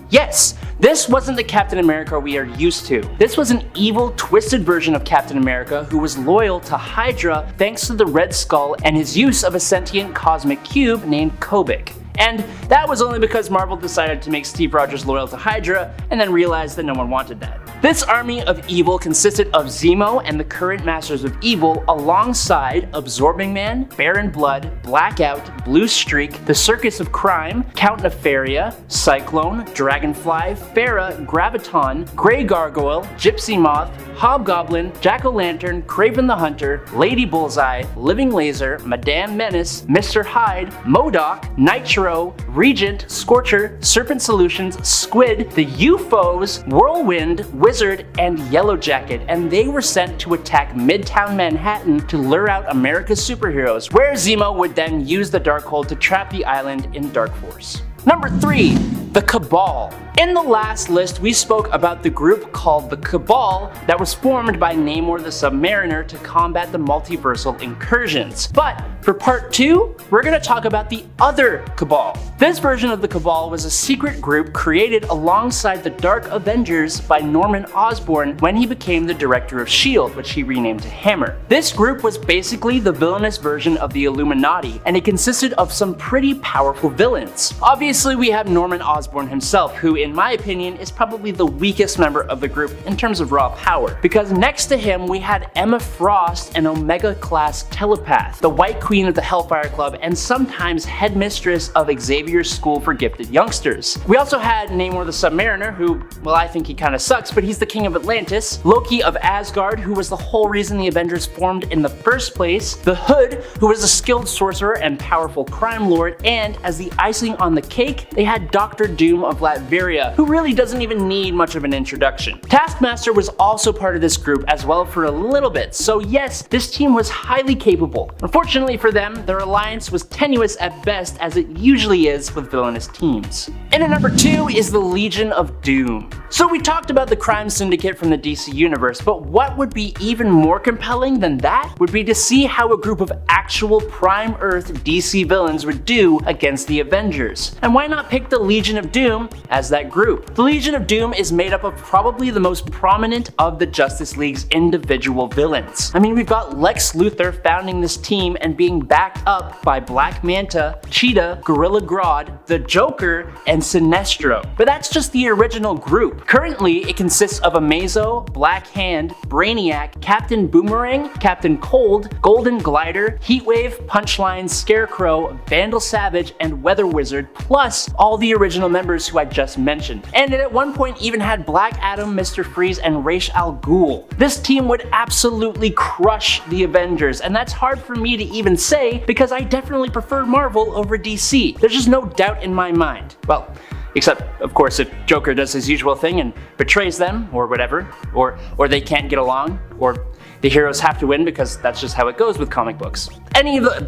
Yes, this wasn't the Captain America we are used to. This was an evil, twisted version of Captain America who was loyal to Hydra thanks to the Red Skull and his use of a sentient cosmic cube named Kobik. And that was only because Marvel decided to make Steve Rogers loyal to Hydra and then realized that no one wanted that. This army of evil consisted of Zemo and the current Masters of Evil alongside Absorbing Man, Baron Blood, Blackout, Blue Streak, the Circus of Crime, Count Nefaria, Cyclone, Dragonfly, Pharah, Graviton, Grey Gargoyle, Gypsy Moth, Hobgoblin, Jack-O-Lantern, Kraven the Hunter, Lady Bullseye, Living Laser, Madame Menace, Mr. Hyde, MODOK, Nitro, Regent, Scorcher, Serpent Solutions, Squid, the UFOs, Whirlwind, Wizard, and Yellow Jacket, and they were sent to attack Midtown Manhattan to lure out America's superheroes, where Zemo would then use the Darkhold to trap the island in Dark Force. Number 3, the Cabal. In the last list, we spoke about the group called the Cabal that was formed by Namor the Submariner to combat the multiversal incursions. But for part 2, we're going to talk about the other Cabal. This version of the Cabal was a secret group created alongside the Dark Avengers by Norman Osborn when he became the director of S.H.I.E.L.D., which he renamed to Hammer. This group was basically the villainous version of the Illuminati, and it consisted of some pretty powerful villains. Obviously, we have Norman Osborn himself, who in my opinion is probably the weakest member of the group in terms of raw power, because next to him we had Emma Frost, an Omega class telepath, the White Queen of the Hellfire Club, and sometimes headmistress of Xavier's School for Gifted Youngsters. We also had Namor the Submariner, who, well, I think he kinda sucks, but he's the king of Atlantis, Loki of Asgard, who was the whole reason the Avengers formed in the first place, the Hood, who was a skilled sorcerer and powerful crime lord, and as the icing on the cake, they had Dr. Doom of Latveria, who really doesn't even need much of an introduction. Taskmaster was also part of this group as well for a little bit, so yes, this team was highly capable. Unfortunately for them, their alliance was tenuous at best, as it usually is with villainous teams. And at number 2 is the Legion of Doom. So we talked about the crime syndicate from the DC universe, but what would be even more compelling than that would be to see how a group of actual Prime Earth DC villains would do against the Avengers. And why not pick the Legion of Doom as that group? The Legion of Doom is made up of probably the most prominent of the Justice League's individual villains. I mean, we've got Lex Luthor founding this team and being backed up by Black Manta, Cheetah, Gorilla Grodd, the Joker, and Sinestro. But that's just the original group. Currently, it consists of Amazo, Black Hand, Brainiac, Captain Boomerang, Captain Cold, Golden Glider, Heatwave, Punchline, Scarecrow, Vandal Savage, and Weather Wizard, plus all the original members who I just mentioned. And it at one point even had Black Adam, Mr. Freeze, and Ra's al Ghul. This team would absolutely crush the Avengers, and that's hard for me to even say because I definitely prefer Marvel over DC. There's just no doubt in my mind. Well, except, of course, if Joker does his usual thing and betrays them, or whatever, or they can't get along, or the heroes have to win because that's just how it goes with comic books.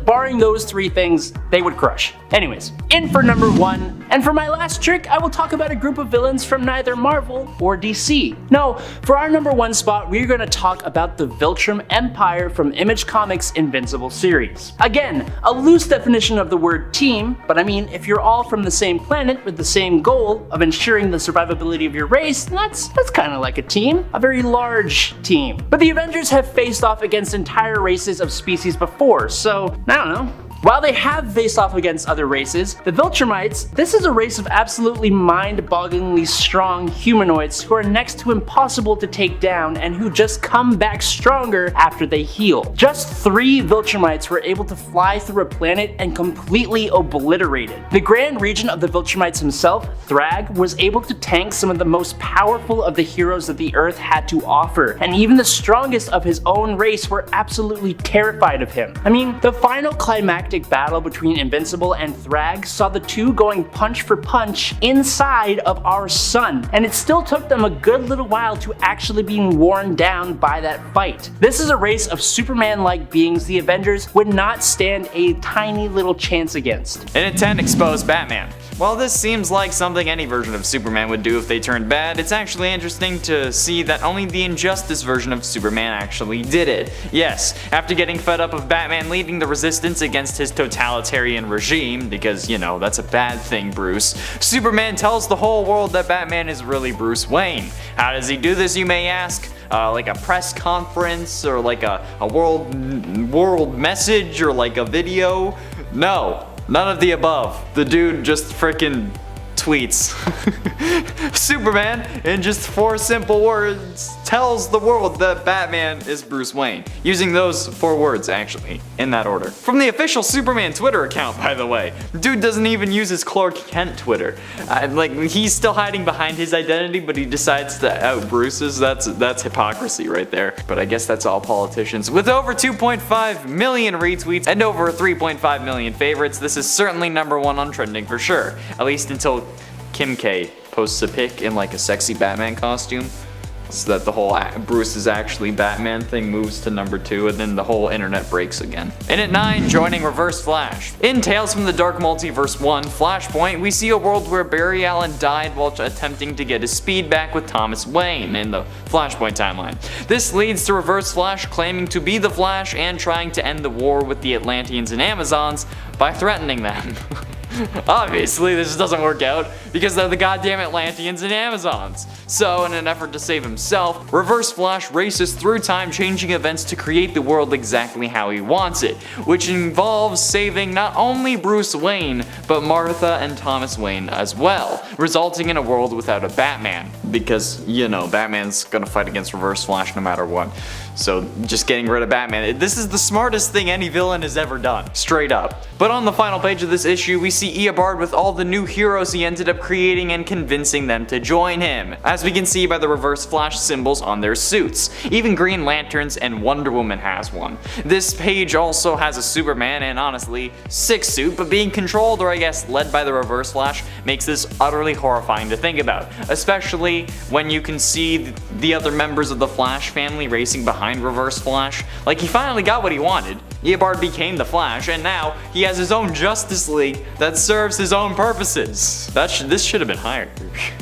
Barring those 3 things, they would crush. Anyways, in for number 1, and for my last trick, I will talk about a group of villains from neither Marvel or DC. No, for our number 1 spot, we're gonna talk about the Viltrum Empire from Image Comics' Invincible series. Again, a loose definition of the word team, but I mean, if you're all from the same planet with the same goal of ensuring the survivability of your race, that's kind of like a team, a very large team. But the Avengers have faced off against entire races of species before, so I don't know. While they have faced off against other races, the Viltrumites, this is a race of absolutely mind-bogglingly strong humanoids who are next to impossible to take down and who just come back stronger after they heal. Just 3 Viltrumites were able to fly through a planet and completely obliterate it. The Grand Regent of the Viltrumites himself, Thrag, was able to tank some of the most powerful of the heroes that the Earth had to offer, and even the strongest of his own race were absolutely terrified of him. I mean, the final climactic battle between Invincible and Thrag saw the two going punch for punch inside of our sun, and it still took them a good little while to actually being worn down by that fight. This is a race of Superman-like beings the Avengers would not stand a tiny little chance against. An intent exposed Batman. While this seems like something any version of Superman would do if they turned bad, it's actually interesting to see that only the Injustice version of Superman actually did it. Yes, after getting fed up of Batman leading the resistance against his totalitarian regime, because, you know, that's a bad thing, Bruce, Superman tells the whole world that Batman is really Bruce Wayne. How does he do this, you may ask? Like a press conference, or like a world message, or like a video? No. None of the above. The dude just freaking tweets. Superman, in just 4 simple words, tells the world that Batman is Bruce Wayne. Using those 4 words, actually, in that order. From the official Superman Twitter account, by the way. Dude doesn't even use his Clark Kent Twitter. Like, he's still hiding behind his identity, but he decides to out Bruce's. That's hypocrisy right there. But I guess that's all politicians. With over 2.5 million retweets and over 3.5 million favorites, this is certainly #1 on trending for sure. At least until Kim K posts a pic in like a sexy Batman costume. So that the whole Bruce is actually Batman thing moves to #2, and then the whole internet breaks again. And at 9, joining Reverse Flash. In Tales from the Dark Multiverse 1, Flashpoint, we see a world where Barry Allen died while attempting to get his speed back with Thomas Wayne in the Flashpoint timeline. This leads to Reverse Flash claiming to be the Flash and trying to end the war with the Atlanteans and Amazons by threatening them. Obviously, this doesn't work out because they're the goddamn Atlanteans and Amazons. So, in an effort to save himself, Reverse Flash races through time, changing events to create the world exactly how he wants it, which involves saving not only Bruce Wayne, but Martha and Thomas Wayne as well, resulting in a world without a Batman. Because, you know, Batman's gonna fight against Reverse Flash no matter what. So just getting rid of Batman, this is the smartest thing any villain has ever done, straight up. But on the final page of this issue, we see Eobard with all the new heroes he ended up creating and convincing them to join him, as we can see by the Reverse Flash symbols on their suits. Even Green Lanterns and Wonder Woman has one. This page also has a Superman and honestly, 6 suit, but being controlled, or I guess led by the Reverse Flash, makes this utterly horrifying to think about, especially when you can see the other members of the Flash family racing behind Reverse Flash. Like, he finally got what he wanted. Eobard became the Flash, and now he has his own Justice League that serves his own purposes. This should have been higher.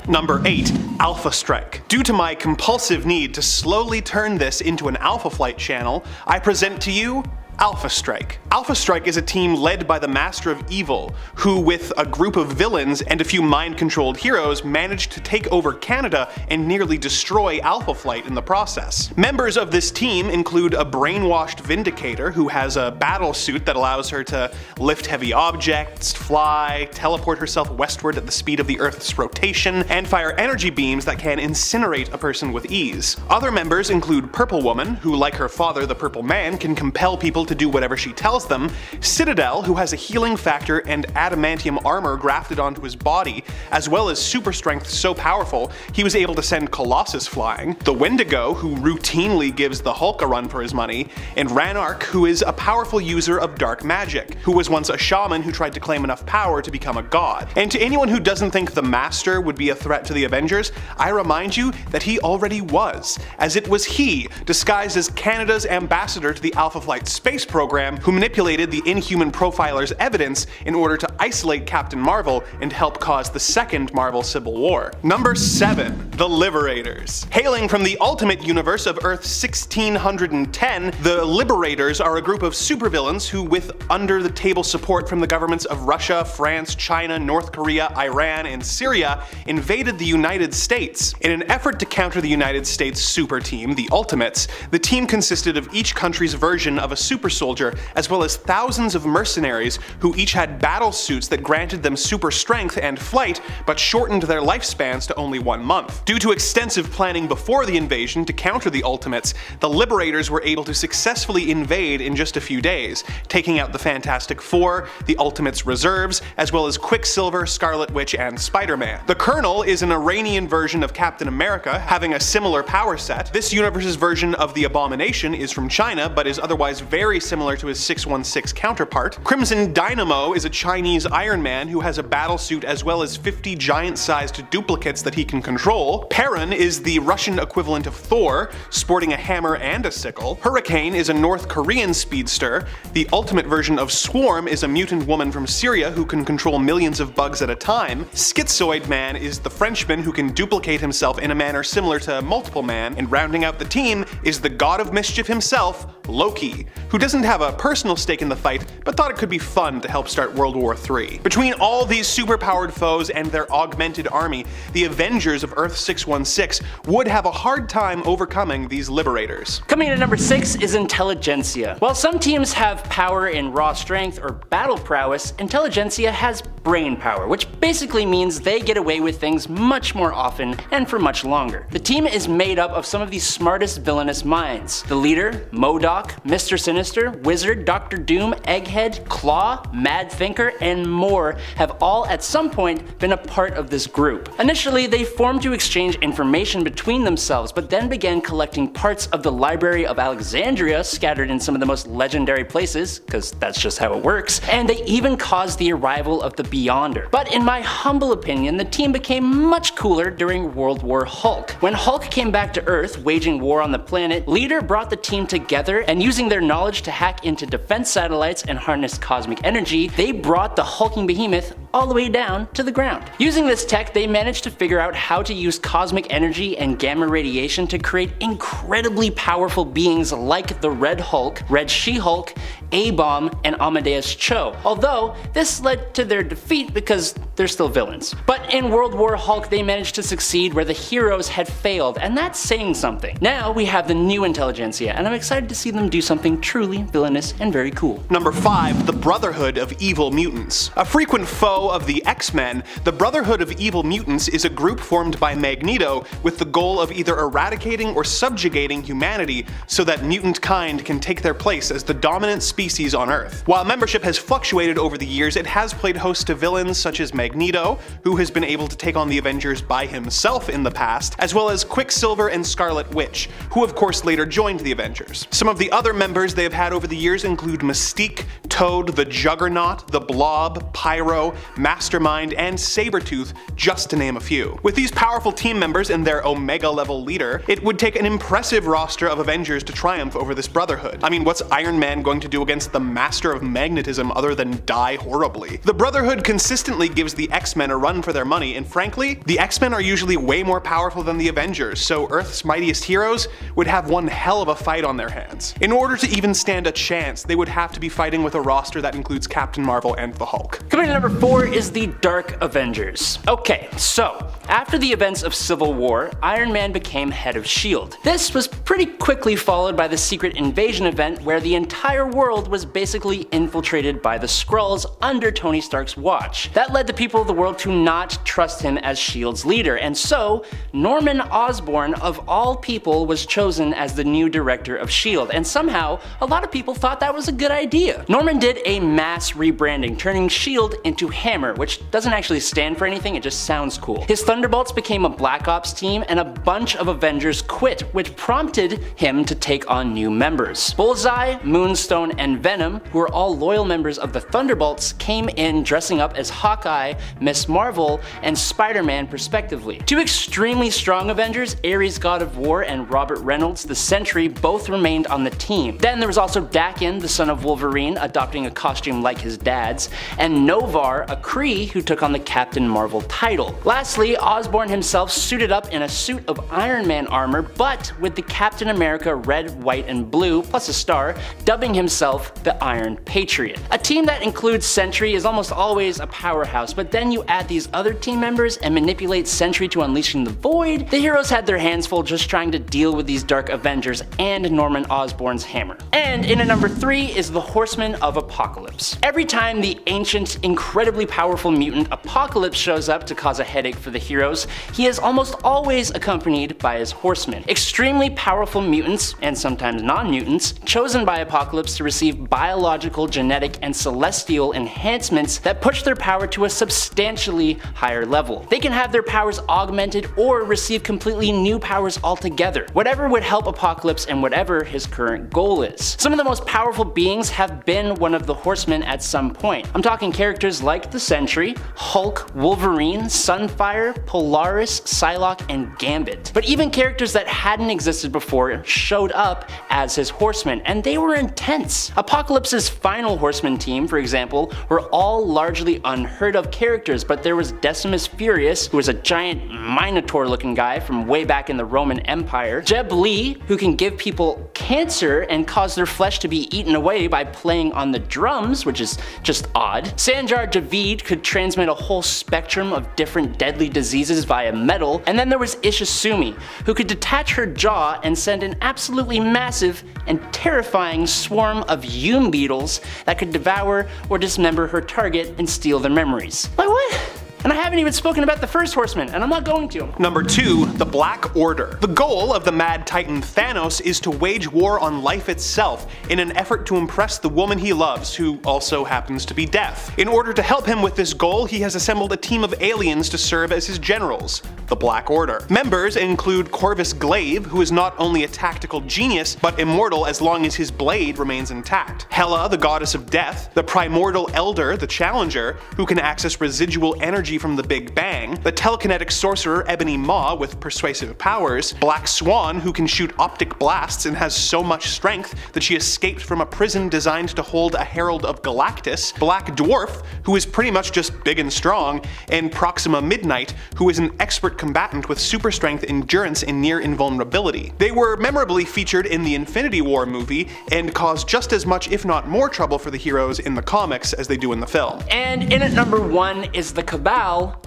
Number 8, Alpha Strike. Due to my compulsive need to slowly turn this into an Alpha Flight channel, I present to you Alpha Strike. Alpha Strike is a team led by the Master of Evil, who with a group of villains and a few mind-controlled heroes managed to take over Canada and nearly destroy Alpha Flight in the process. Members of this team include a brainwashed Vindicator who has a battle suit that allows her to lift heavy objects, fly, teleport herself westward at the speed of the Earth's rotation, and fire energy beams that can incinerate a person with ease. Other members include Purple Woman, who like her father the Purple Man can compel people to do whatever she tells them, Citadel, who has a healing factor and adamantium armor grafted onto his body, as well as super strength so powerful he was able to send Colossus flying, the Wendigo, who routinely gives the Hulk a run for his money, and Ranark, who is a powerful user of dark magic, who was once a shaman who tried to claim enough power to become a god. And to anyone who doesn't think the Master would be a threat to the Avengers, I remind you that he already was, as it was he, disguised as Canada's ambassador to the Alpha Flight space program, who manipulated the Inhuman Profiler's evidence in order to isolate Captain Marvel and help cause the second Marvel Civil War. Number 7, the Liberators. Hailing from the Ultimate Universe of Earth 1610, the Liberators are a group of supervillains who, with under-the-table support from the governments of Russia, France, China, North Korea, Iran, and Syria, invaded the United States. In an effort to counter the United States super team, the Ultimates, the team consisted of each country's version of a super soldier, as well as thousands of mercenaries who each had battle suits that granted them super strength and flight, but shortened their lifespans to only 1 month. Due to extensive planning before the invasion to counter the Ultimates, the Liberators were able to successfully invade in just a few days, taking out the Fantastic Four, the Ultimates Reserves, as well as Quicksilver, Scarlet Witch, and Spider-Man. The Colonel is an Iranian version of Captain America, having a similar power set. This universe's version of the Abomination is from China, but is otherwise very similar to his 616 counterpart. Crimson Dynamo is a Chinese Iron Man who has a battle suit as well as 50 giant-sized duplicates that he can control. Perrin is the Russian equivalent of Thor, sporting a hammer and a sickle. Hurricane is a North Korean speedster. The ultimate version of Swarm is a mutant woman from Syria who can control millions of bugs at a time. Schizoid Man is the Frenchman who can duplicate himself in a manner similar to Multiple Man, and rounding out the team is the god of mischief himself, Loki, who doesn't have a personal stake in the fight, but thought it could be fun to help start World War III. Between all these superpowered foes and their augmented army, the Avengers of Earth 616 would have a hard time overcoming these Liberators. Coming in at number 6 is Intelligentsia. While some teams have power in raw strength or battle prowess, Intelligentsia has brain power, which basically means they get away with things much more often and for much longer. The team is made up of some of the smartest villainous minds. The leader, MODOK, Mr. Sinister, Wizard, Dr. Doom, Egghead, Claw, Mad Thinker, and more have all at some point been a part of this group. Initially, they formed to exchange information between themselves, but then began collecting parts of the Library of Alexandria scattered in some of the most legendary places, because that's just how it works, and they even caused the arrival of the Beyonder. But in my humble opinion, the team became much cooler during World War Hulk. When Hulk came back to Earth, waging war on the planet, Leader brought the team together, and using their knowledge to hack into defense satellites and harness cosmic energy, they brought the hulking behemoth all the way down to the ground. Using this tech, they managed to figure out how to use cosmic energy and gamma radiation to create incredibly powerful beings like the Red Hulk, Red She-Hulk, A-Bomb, and Amadeus Cho. Although, this led to their defeat because they're still villains. But in World War Hulk, they managed to succeed where the heroes had failed, and that's saying something. Now we have the new Intelligentsia, and I'm excited to see them do something truly villainous and very cool. Number 5, the Brotherhood of Evil Mutants. A frequent foe of the X-Men, the Brotherhood of Evil Mutants is a group formed by Magneto with the goal of either eradicating or subjugating humanity so that mutant kind can take their place as the dominant species on Earth. While membership has fluctuated over the years, it has played host to villains such as Magneto, who has been able to take on the Avengers by himself in the past, as well as Quicksilver and Scarlet Witch, who of course later joined the Avengers. Some of the other members they have had over the years include Mystique, Toad, the Juggernaut, the Blob, Pyro, Mastermind, and Sabretooth, just to name a few. With these powerful team members and their Omega level leader, it would take an impressive roster of Avengers to triumph over this Brotherhood. I mean, what's Iron Man going to do against the Master of Magnetism other than die horribly? The Brotherhood consistently gives the X-Men a run for their money, and frankly, the X-Men are usually way more powerful than the Avengers, so Earth's mightiest heroes would have one hell of a fight on their hands. In order to even stand a chance, they would have to be fighting with a roster that includes Captain Marvel and the Hulk. Coming to number 4 is the Dark Avengers. Okay, so after the events of Civil War, Iron Man became head of S.H.I.E.L.D. This was pretty quickly followed by the Secret Invasion event where the entire world was basically infiltrated by the Skrulls under Tony Stark's watch. That led the people of the world to not trust him as S.H.I.E.L.D's leader, and so Norman Osborn of all people was chosen as the new director of S.H.I.E.L.D., and somehow a lot of people thought that was a good idea. Norman did a mass rebranding, turning S.H.I.E.L.D. into Hammer, which doesn't actually stand for anything, it just sounds cool. His Thunderbolts became a Black Ops team, and a bunch of Avengers quit, which prompted him to take on new members. Bullseye, Moonstone, and Venom, who are all loyal members of the Thunderbolts, came in dressing up as Hawkeye, Miss Marvel, and Spider-Man respectively. Two extremely strong Avengers, Ares God of War and Robert Reynolds the Sentry, both remained on the team. Then there was also Daken, the son of Wolverine, adopting a costume like his dad's, and Novar, a Kree who took on the Captain Marvel title. Lastly, Osborn himself suited up in a suit of Iron Man armor, but with the Captain America red, white, and blue, plus a star, dubbing himself the Iron Patriot. A team that includes Sentry is almost always a powerhouse, but then you add these other team members and manipulate Sentry to unleashing the Void. The heroes had their hands full just trying to deal with these Dark Avengers and Norman Osborn's hammer. And in at number 3 is the Horsemen of Apocalypse. Every time the ancient, incredibly powerful mutant Apocalypse shows up to cause a headache for the heroes, he is almost always accompanied by his horsemen. Extremely powerful mutants, and sometimes non-mutants, chosen by Apocalypse to receive biological, genetic, and celestial enhancements that push their power to a substantially higher level. They can have their powers augmented or receive completely new powers altogether, whatever would help Apocalypse and whatever his current goal is. Some of the most powerful beings have been one of the Horsemen at some point. I'm talking characters like the Sentry, Hulk, Wolverine, Sunfire, Polaris, Psylocke, and Gambit. But even characters that hadn't existed before showed up as his Horsemen, and they were intense. Apocalypse's final Horseman team, for example, were all largely unheard of characters, but there was Decimus Furious, who was a giant Minotaur-looking guy from way back in the Roman Empire, Jeb Lee, who can give people cancer and cause their flesh to be eaten away by playing on the drums, which is just odd, Sanjar Javid, Speed could transmit a whole spectrum of different deadly diseases via metal, and then there was Ishizumi, who could detach her jaw and send an absolutely massive and terrifying swarm of Yum beetles that could devour or dismember her target and steal their memories. Like what? And I haven't even spoken about the first horseman, and I'm not going to. Number 2, the Black Order. The goal of the Mad Titan Thanos is to wage war on life itself in an effort to impress the woman he loves, who also happens to be Death. In order to help him with this goal, he has assembled a team of aliens to serve as his generals, the Black Order. Members include Corvus Glaive, who is not only a tactical genius, but immortal as long as his blade remains intact. Hela, the goddess of death, the Primordial Elder, the Challenger, who can access residual energy from the Big Bang, the telekinetic sorcerer Ebony Maw with persuasive powers, Black Swan, who can shoot optic blasts and has so much strength that she escaped from a prison designed to hold a Herald of Galactus, Black Dwarf, who is pretty much just big and strong, and Proxima Midnight, who is an expert combatant with super strength, endurance, and near invulnerability. They were memorably featured in the Infinity War movie and caused just as much if not more trouble for the heroes in the comics as they do in the film. And in at number 1 is the Cabal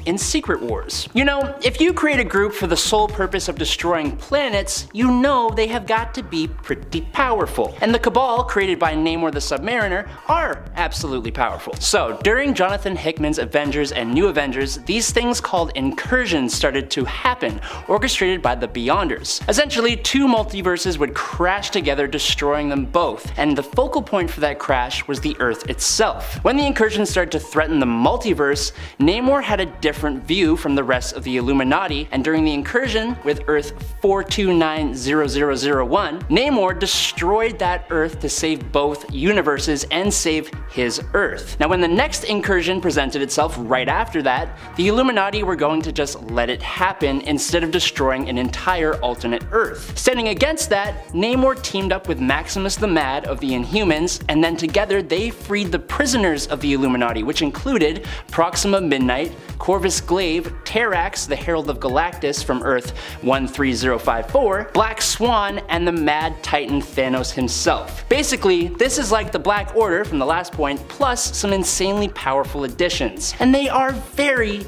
in Secret Wars. You know, if you create a group for the sole purpose of destroying planets, you know they have got to be pretty powerful. And the Cabal, created by Namor the Submariner, are absolutely powerful. So during Jonathan Hickman's Avengers and New Avengers, these things called incursions started to happen, orchestrated by the Beyonders. Essentially, 2 multiverses would crash together, destroying them both, and the focal point for that crash was the Earth itself. When the incursions started to threaten the multiverse, Namor had a different view from the rest of the Illuminati, and during the incursion with Earth 4290001, Namor destroyed that Earth to save both universes and save his Earth. Now when the next incursion presented itself right after that, the Illuminati were going to just let it happen instead of destroying an entire alternate Earth. Standing against that, Namor teamed up with Maximus the Mad of the Inhumans, and then together they freed the prisoners of the Illuminati, which included Proxima Midnight, Corvus Glaive, Terrax, the Herald of Galactus from Earth 13054, Black Swan, and the Mad Titan Thanos himself. Basically, this is like the Black Order from the last point, plus some insanely powerful additions. And they are very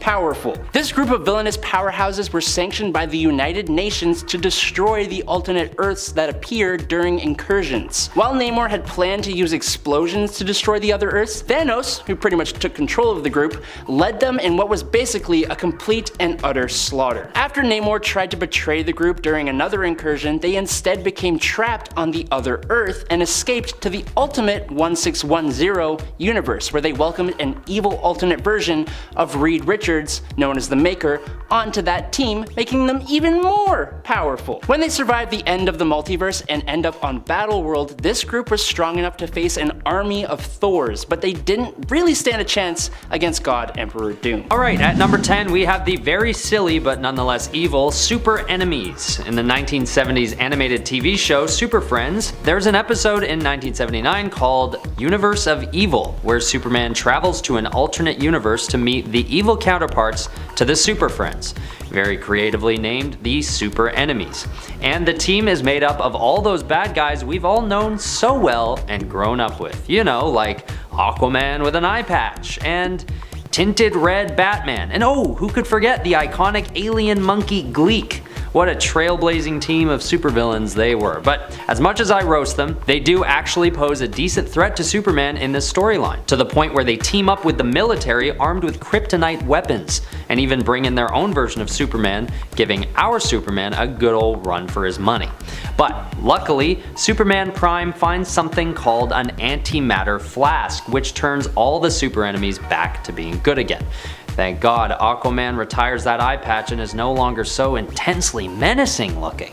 powerful. This group of villainous powerhouses were sanctioned by the United Nations to destroy the alternate Earths that appeared during incursions. While Namor had planned to use explosions to destroy the other Earths, Thanos, who pretty much took control of the group, led them in what was basically a complete and utter slaughter. After Namor tried to betray the group during another incursion, they instead became trapped on the other Earth and escaped to the ultimate 1610 universe, where they welcomed an evil alternate version of Reed Richards, known as the Maker, onto that team, making them even more powerful. When they survive the end of the multiverse and end up on Battleworld, this group was strong enough to face an army of Thors, but they didn't really stand a chance against God Emperor Doom. Alright, at number 10 we have the very silly but nonetheless evil Super Enemies. In the 1970s animated TV show Super Friends, there's an episode in 1979 called Universe of Evil, where Superman travels to an alternate universe to meet the evil counterparts to the Super Friends, very creatively named the Super Enemies. And the team is made up of all those bad guys we've all known so well and grown up with. You know, like Aquaman with an eye patch, and tinted red Batman, and oh, who could forget the iconic alien monkey Gleek. What a trailblazing team of supervillains they were. But as much as I roast them, they do actually pose a decent threat to Superman in this storyline, to the point where they team up with the military armed with kryptonite weapons, and even bring in their own version of Superman, giving our Superman a good old run for his money. But luckily, Superman Prime finds something called an antimatter flask, which turns all the super enemies back to being good again. Thank God Aquaman retires that eye patch and is no longer so intensely menacing looking.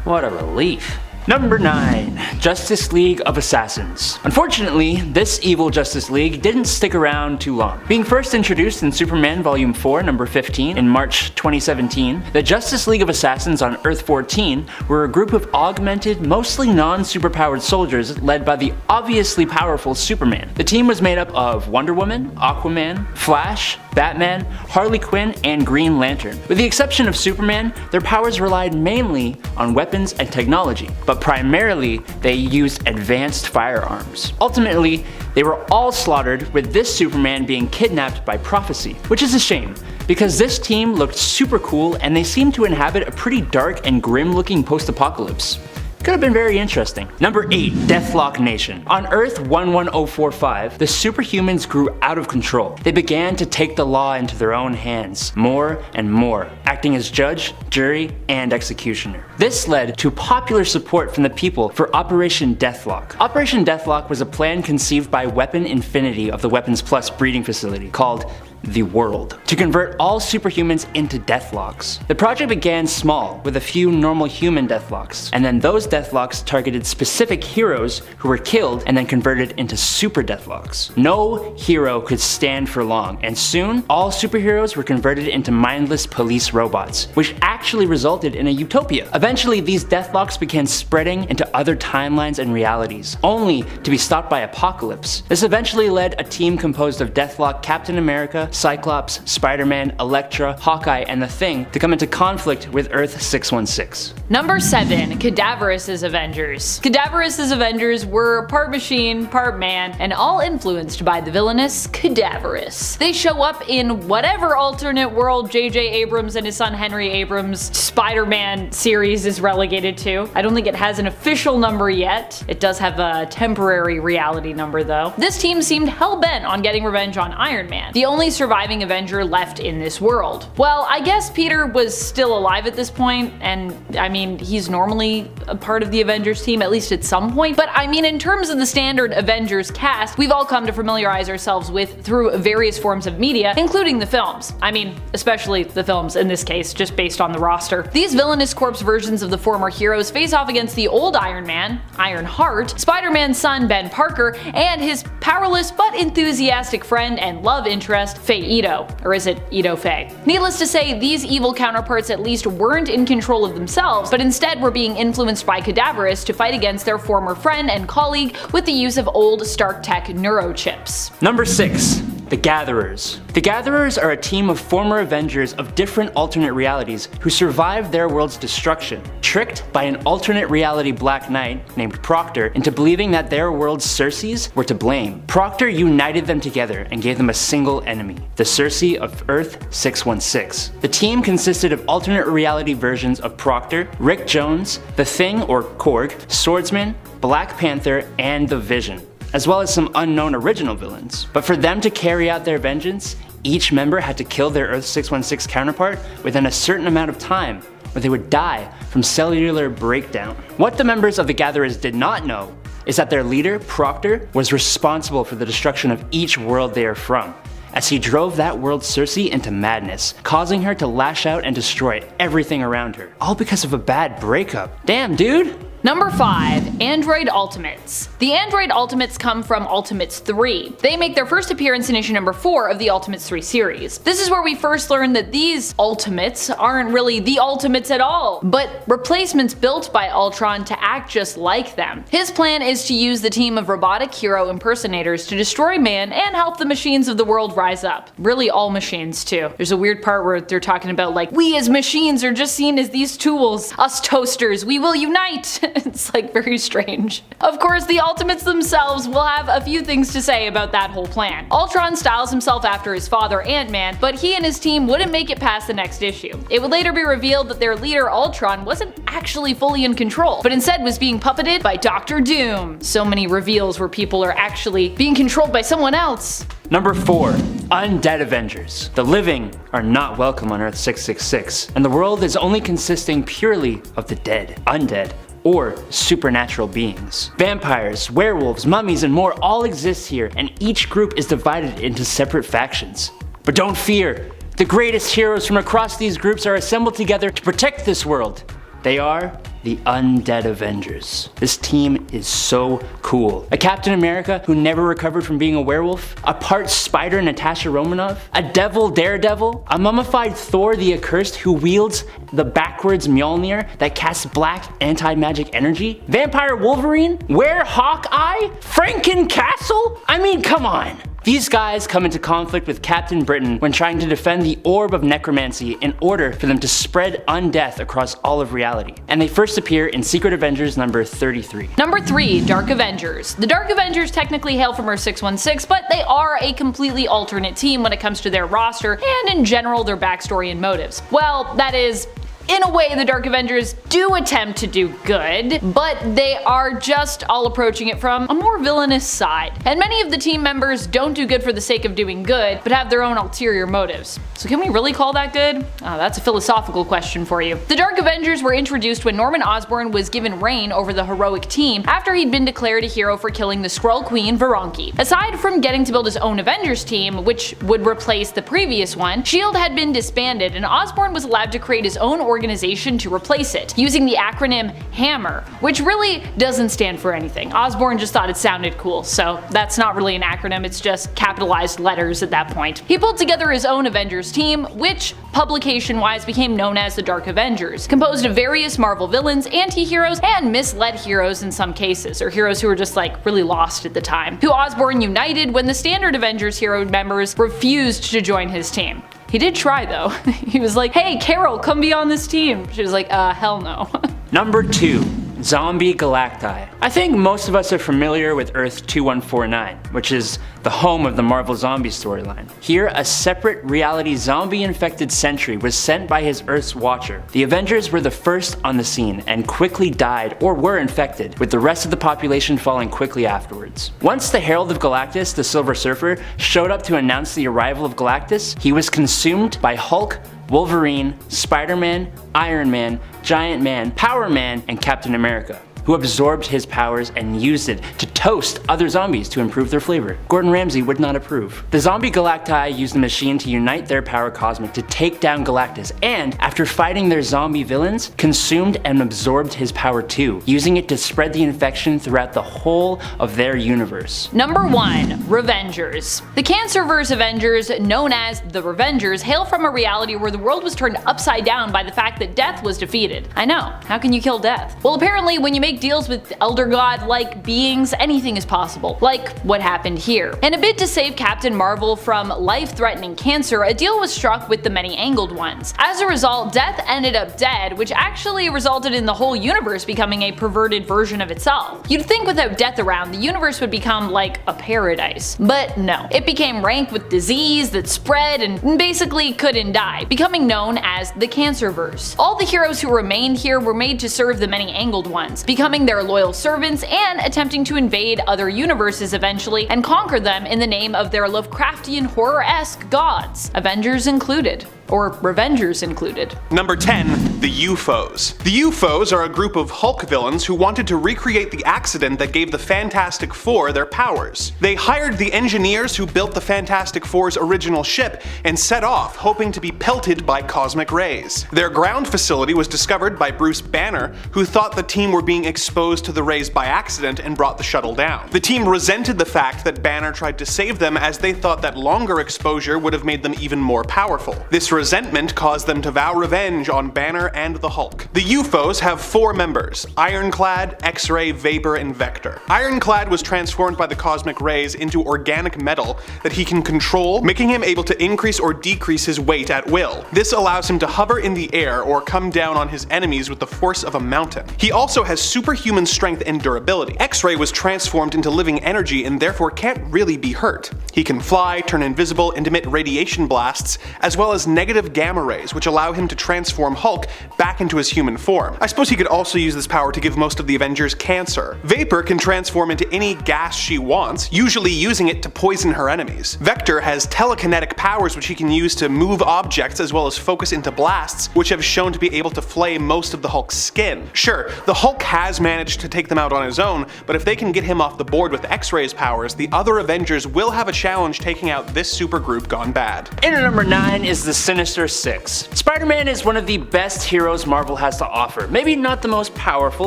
What a relief. Number 9. Justice League of Assassins. Unfortunately, this evil Justice League didn't stick around too long. Being first introduced in Superman Volume 4, number 15 in March 2017, the Justice League of Assassins on Earth 14 were a group of augmented, mostly non-superpowered soldiers led by the obviously powerful Superman. The team was made up of Wonder Woman, Aquaman, Flash, Batman, Harley Quinn, and Green Lantern. With the exception of Superman, their powers relied mainly on weapons and technology, but primarily they used advanced firearms. Ultimately, They were all slaughtered, with this Superman being kidnapped by Prophecy, which is a shame, because this team looked super cool and they seemed to inhabit a pretty dark and grim looking post-apocalypse. Could have been very interesting. Number 8, Deathlok Nation. On Earth 11045, the superhumans grew out of control. They began to take the law into their own hands, more and more, acting as judge, jury, and executioner. This led to popular support from the people for Operation Deathlok. Operation Deathlok was a plan conceived by Weapon Infinity of the Weapons Plus breeding facility called the World, to convert all superhumans into Deathloks. The project began small, with a few normal human Deathloks, and then those Deathloks targeted specific heroes who were killed and then converted into super Deathloks. No hero could stand for long, and soon, all superheroes were converted into mindless police robots, which actually resulted in a utopia. Eventually, these Deathloks began spreading into other timelines and realities, only to be stopped by Apocalypse. This eventually led a team composed of Deathlok, Captain America, Cyclops, Spider-Man, Elektra, Hawkeye, and The Thing to come into conflict with Earth 616. Number 7, Cadaverous' Avengers. Cadaverous' Avengers were part machine, part man, and all influenced by the villainous Cadaverous. They show up in whatever alternate world J.J. Abrams and his son Henry Abrams' Spider-Man series is relegated to. I don't think it has an official number yet. It does have a temporary reality number though. This team seemed hell-bent on getting revenge on Iron Man, the only surviving Avenger left in this world. Well, I guess Peter was still alive at this point, and I mean, he's normally a part of the Avengers team, at least at some point, but I mean, in terms of the standard Avengers cast, we've all come to familiarize ourselves with through various forms of media, including the films. I mean, especially the films in this case, just based on the roster. These villainous corpse versions of the former heroes face off against the old Iron Man, Ironheart, Spider-Man's son Ben Parker, and his powerless but enthusiastic friend and love interest, Faye Ito, or is it Ito Faye? Needless to say, these evil counterparts at least weren't in control of themselves, but instead were being influenced by Cadaverous to fight against their former friend and colleague with the use of old Stark Tech neurochips. Number 6. The Gatherers. The Gatherers are a team of former Avengers of different alternate realities who survived their world's destruction, tricked by an alternate reality Black Knight named Proctor into believing that their world's Circes were to blame. Proctor united them together and gave them a single enemy, the Circe of Earth 616. The team consisted of alternate reality versions of Proctor, Rick Jones, The Thing or Korg, Swordsman, Black Panther, and The Vision, as well as some unknown original villains. But for them to carry out their vengeance, each member had to kill their Earth 616 counterpart within a certain amount of time, or they would die from cellular breakdown. What the members of the Gatherers did not know is that their leader, Proctor, was responsible for the destruction of each world they are from, as he drove that world's Circe into madness, causing her to lash out and destroy everything around her, all because of a bad breakup. Damn, dude! Number 5, Android Ultimates. The Android Ultimates come from Ultimates 3. They make their first appearance in issue number 4 of the Ultimates 3 series. This is where we first learn that these Ultimates aren't really the Ultimates at all, but replacements built by Ultron to act just like them. His plan is to use the team of robotic hero impersonators to destroy man and help the machines of the world rise up. Really all machines too. There's a weird part where they're talking about like, we as machines are just seen as these tools. Us toasters, we will unite. It's like very strange. Of course, the Ultimates themselves will have a few things to say about that whole plan. Ultron styles himself after his father Ant-Man, but he and his team wouldn't make it past the next issue. It would later be revealed that their leader Ultron wasn't actually fully in control, but instead was being puppeted by Doctor Doom. So many reveals where people are actually being controlled by someone else. Number 4. Undead Avengers. The living are not welcome on Earth 666, and the world is only consisting purely of the dead, undead, or supernatural beings. Vampires, werewolves, mummies, and more all exist here, and each group is divided into separate factions. But don't fear, the greatest heroes from across these groups are assembled together to protect this world. They are the Undead Avengers. This team is so cool. A Captain America who never recovered from being a werewolf, a part spider Natasha Romanoff, a devil Daredevil, a mummified Thor the Accursed who wields the backwards Mjolnir that casts black anti-magic energy, Vampire Wolverine, Were Hawkeye, Franken Castle? I mean, come on. These guys come into conflict with Captain Britain when trying to defend the Orb of Necromancy in order for them to spread undeath across all of reality, and they first appear in Secret Avengers number 33. Number 3, Dark Avengers. The Dark Avengers technically hail from Earth 616, but they are a completely alternate team when it comes to their roster and in general their backstory and motives. Well, that is, in a way, the Dark Avengers do attempt to do good, but they are just all approaching it from a more villainous side. And many of the team members don't do good for the sake of doing good, but have their own ulterior motives. So can we really call that good? That's a philosophical question for you. The Dark Avengers were introduced when Norman Osborn was given reign over the heroic team after he'd been declared a hero for killing the Skrull Queen Varanki. Aside from getting to build his own Avengers team, which would replace the previous one, S.H.I.E.L.D. had been disbanded and Osborn was allowed to create his own organization to replace it, using the acronym HAMMER, which really doesn't stand for anything. Osborn just thought it sounded cool, so that's not really an acronym, it's just capitalized letters at that point. He pulled together his own Avengers team, which publication-wise became known as the Dark Avengers, composed of various Marvel villains, anti-heroes, and misled heroes in some cases, or heroes who were just like really lost at the time, who Osborn united when the standard Avengers hero members refused to join his team. He did try though. He was like, hey Carol, come be on this team. She was like, hell no. Number 2. Zombie Galacti. I think most of us are familiar with Earth 2149, which is the home of the Marvel Zombie storyline. Here, a separate reality zombie-infected sentry was sent by his Earth's Watcher. The Avengers were the first on the scene and quickly died or were infected, with the rest of the population falling quickly afterwards. Once the Herald of Galactus, the Silver Surfer, showed up to announce the arrival of Galactus, he was consumed by Hulk, Wolverine, Spider-Man, Iron Man, Giant Man, Power Man, and Captain America, who absorbed his powers and used it to toast other zombies to improve their flavor. Gordon Ramsay would not approve. The Zombie Galacti used the machine to unite their power cosmic to take down Galactus, and after fighting their zombie villains, consumed and absorbed his power too, using it to spread the infection throughout the whole of their universe. Number 1. Revengers. The Cancerverse Avengers, known as the Revengers, hail from a reality where the world was turned upside down by the fact that death was defeated. I know, how can you kill death? Well, apparently when you make deals with elder god-like beings, anything is possible, like what happened here. In a bid to save Captain Marvel from life-threatening cancer, a deal was struck with the Many-Angled Ones. As a result, Death ended up dead, which actually resulted in the whole universe becoming a perverted version of itself. You'd think without Death around, the universe would become like a paradise. But no. It became rank with disease that spread and basically couldn't die, becoming known as the Cancerverse. All the heroes who remained here were made to serve the Many-Angled Ones, becoming their loyal servants and attempting to invade other universes eventually and conquer them in the name of their Lovecraftian horror-esque gods, Avengers included. Or Revengers included. Number 10. The UFOs. The UFOs are a group of Hulk villains who wanted to recreate the accident that gave the Fantastic Four their powers. They hired the engineers who built the Fantastic Four's original ship and set off, hoping to be pelted by cosmic rays. Their ground facility was discovered by Bruce Banner, who thought the team were being exposed to the rays by accident and brought the shuttle down. The team resented the fact that Banner tried to save them, as they thought that longer exposure would have made them even more powerful. This resentment caused them to vow revenge on Banner and the Hulk. The UFOs have 4 members: Ironclad, X-Ray, Vapor, and Vector. Ironclad was transformed by the cosmic rays into organic metal that he can control, making him able to increase or decrease his weight at will. This allows him to hover in the air or come down on his enemies with the force of a mountain. He also has superhuman strength and durability. X-Ray was transformed into living energy and therefore can't really be hurt. He can fly, turn invisible, and emit radiation blasts, as well as negative gamma rays, which allow him to transform Hulk back into his human form. I suppose he could also use this power to give most of the Avengers cancer. Vapor can transform into any gas she wants, usually using it to poison her enemies. Vector has telekinetic powers which he can use to move objects as well as focus into blasts, which have shown to be able to flay most of the Hulk's skin. Sure, the Hulk has managed to take them out on his own, but if they can get him off the board with X-Ray's powers, the other Avengers will have a challenge taking out this supergroup gone bad. In at number 9 is the Sinister Six. Spider-Man is one of the best heroes Marvel has to offer. Maybe not the most powerful,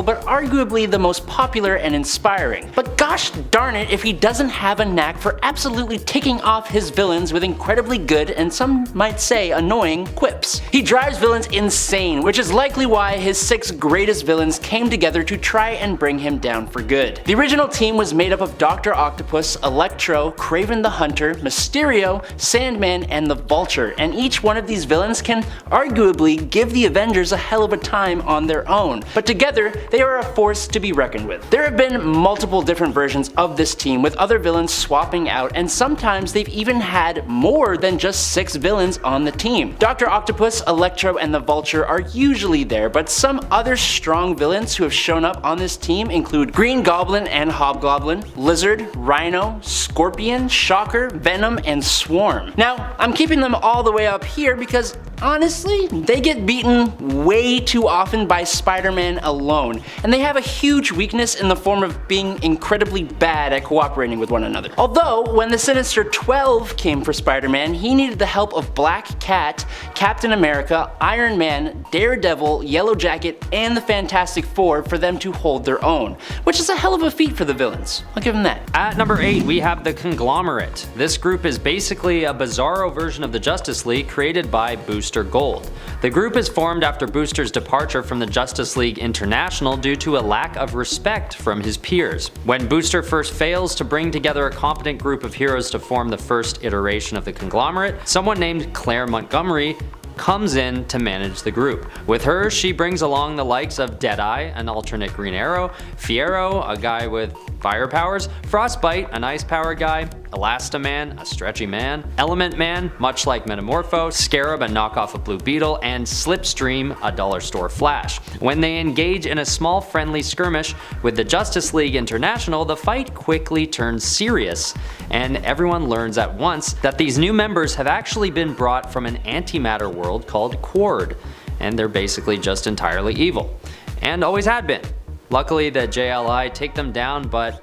but arguably the most popular and inspiring. But gosh darn it if he doesn't have a knack for absolutely ticking off his villains with incredibly good and some might say annoying quips. He drives villains insane, which is likely why his 6 greatest villains came together to try and bring him down for good. The original team was made up of Dr. Octopus, Electro, Kraven the Hunter, Mysterio, Sandman, and the Vulture, and each one of these villains can arguably give the Avengers a hell of a time on their own, but together they are a force to be reckoned with. There have been multiple different versions of this team with other villains swapping out, and sometimes they've even had more than just 6 villains on the team. Dr. Octopus, Electro, and the Vulture are usually there, but some other strong villains who have shown up on this team include Green Goblin and Hobgoblin, Lizard, Rhino, Scorpion, Shocker, Venom, and Swarm. Now, I'm keeping them all the way up here because honestly, they get beaten way too often by Spider-Man alone, and they have a huge weakness in the form of being incredibly bad at cooperating with one another. Although, when the Sinister 12 came for Spider-Man, he needed the help of Black Cat, Captain America, Iron Man, Daredevil, Yellow Jacket, and the Fantastic Four for them to hold their own, which is a hell of a feat for the villains. I'll give them that. At number 8, we have the Conglomerate. This group is basically a bizarro version of the Justice League created by Booster Gold. The group is formed after Booster's departure from the Justice League International due to a lack of respect from his peers. When Booster first fails to bring together a competent group of heroes to form the first iteration of the Conglomerate, someone named Claire Montgomery comes in to manage the group. With her, she brings along the likes of Deadeye, an alternate Green Arrow, Fiero, a guy with fire powers, Frostbite, an ice power guy, Elastaman, a stretchy man, Element Man, much like Metamorpho, Scarab, a knockoff of Blue Beetle, and Slipstream, a dollar store Flash. When they engage in a small friendly skirmish with the Justice League International, the fight quickly turns serious, and everyone learns at once that these new members have actually been brought from an antimatter world called Quard, and they're basically just entirely evil, and always had been. Luckily, the JLI take them down, but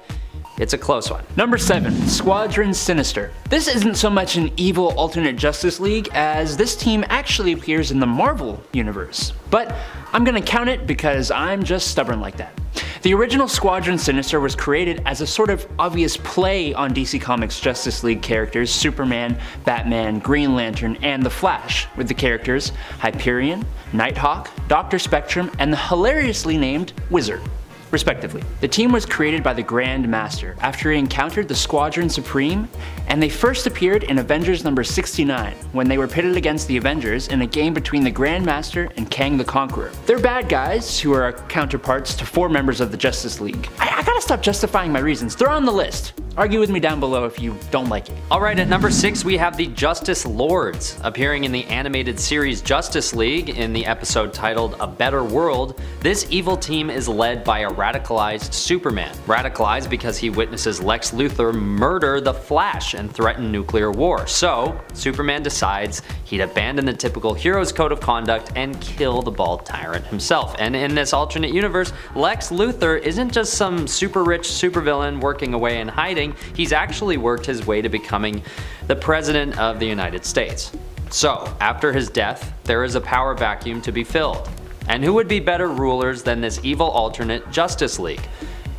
it's a close one. Number 7, Squadron Sinister. This isn't so much an evil alternate Justice League as this team actually appears in the Marvel universe. But I'm gonna count it because I'm just stubborn like that. The original Squadron Sinister was created as a sort of obvious play on DC Comics Justice League characters Superman, Batman, Green Lantern, and The Flash, with the characters Hyperion, Nighthawk, Dr. Spectrum, and the hilariously named Wizard, respectively. The team was created by the Grand Master after he encountered the Squadron Supreme, and they first appeared in Avengers number 69 when they were pitted against the Avengers in a game between the Grand Master and Kang the Conqueror. They're bad guys who are counterparts to 4 members of the Justice League. I gotta stop justifying my reasons. They're on the list. Argue with me down below if you don't like it. Alright, at number 6 we have the Justice Lords. Appearing in the animated series Justice League in the episode titled A Better World, this evil team is led by a radicalized Superman. Radicalized because he witnesses Lex Luthor murder the Flash and threaten nuclear war. So, Superman decides he'd abandon the typical hero's code of conduct and kill the bald tyrant himself. And in this alternate universe, Lex Luthor isn't just some super rich supervillain working away and hiding. He's actually worked his way to becoming the President of the United States. So, after his death, there is a power vacuum to be filled. And who would be better rulers than this evil alternate Justice League?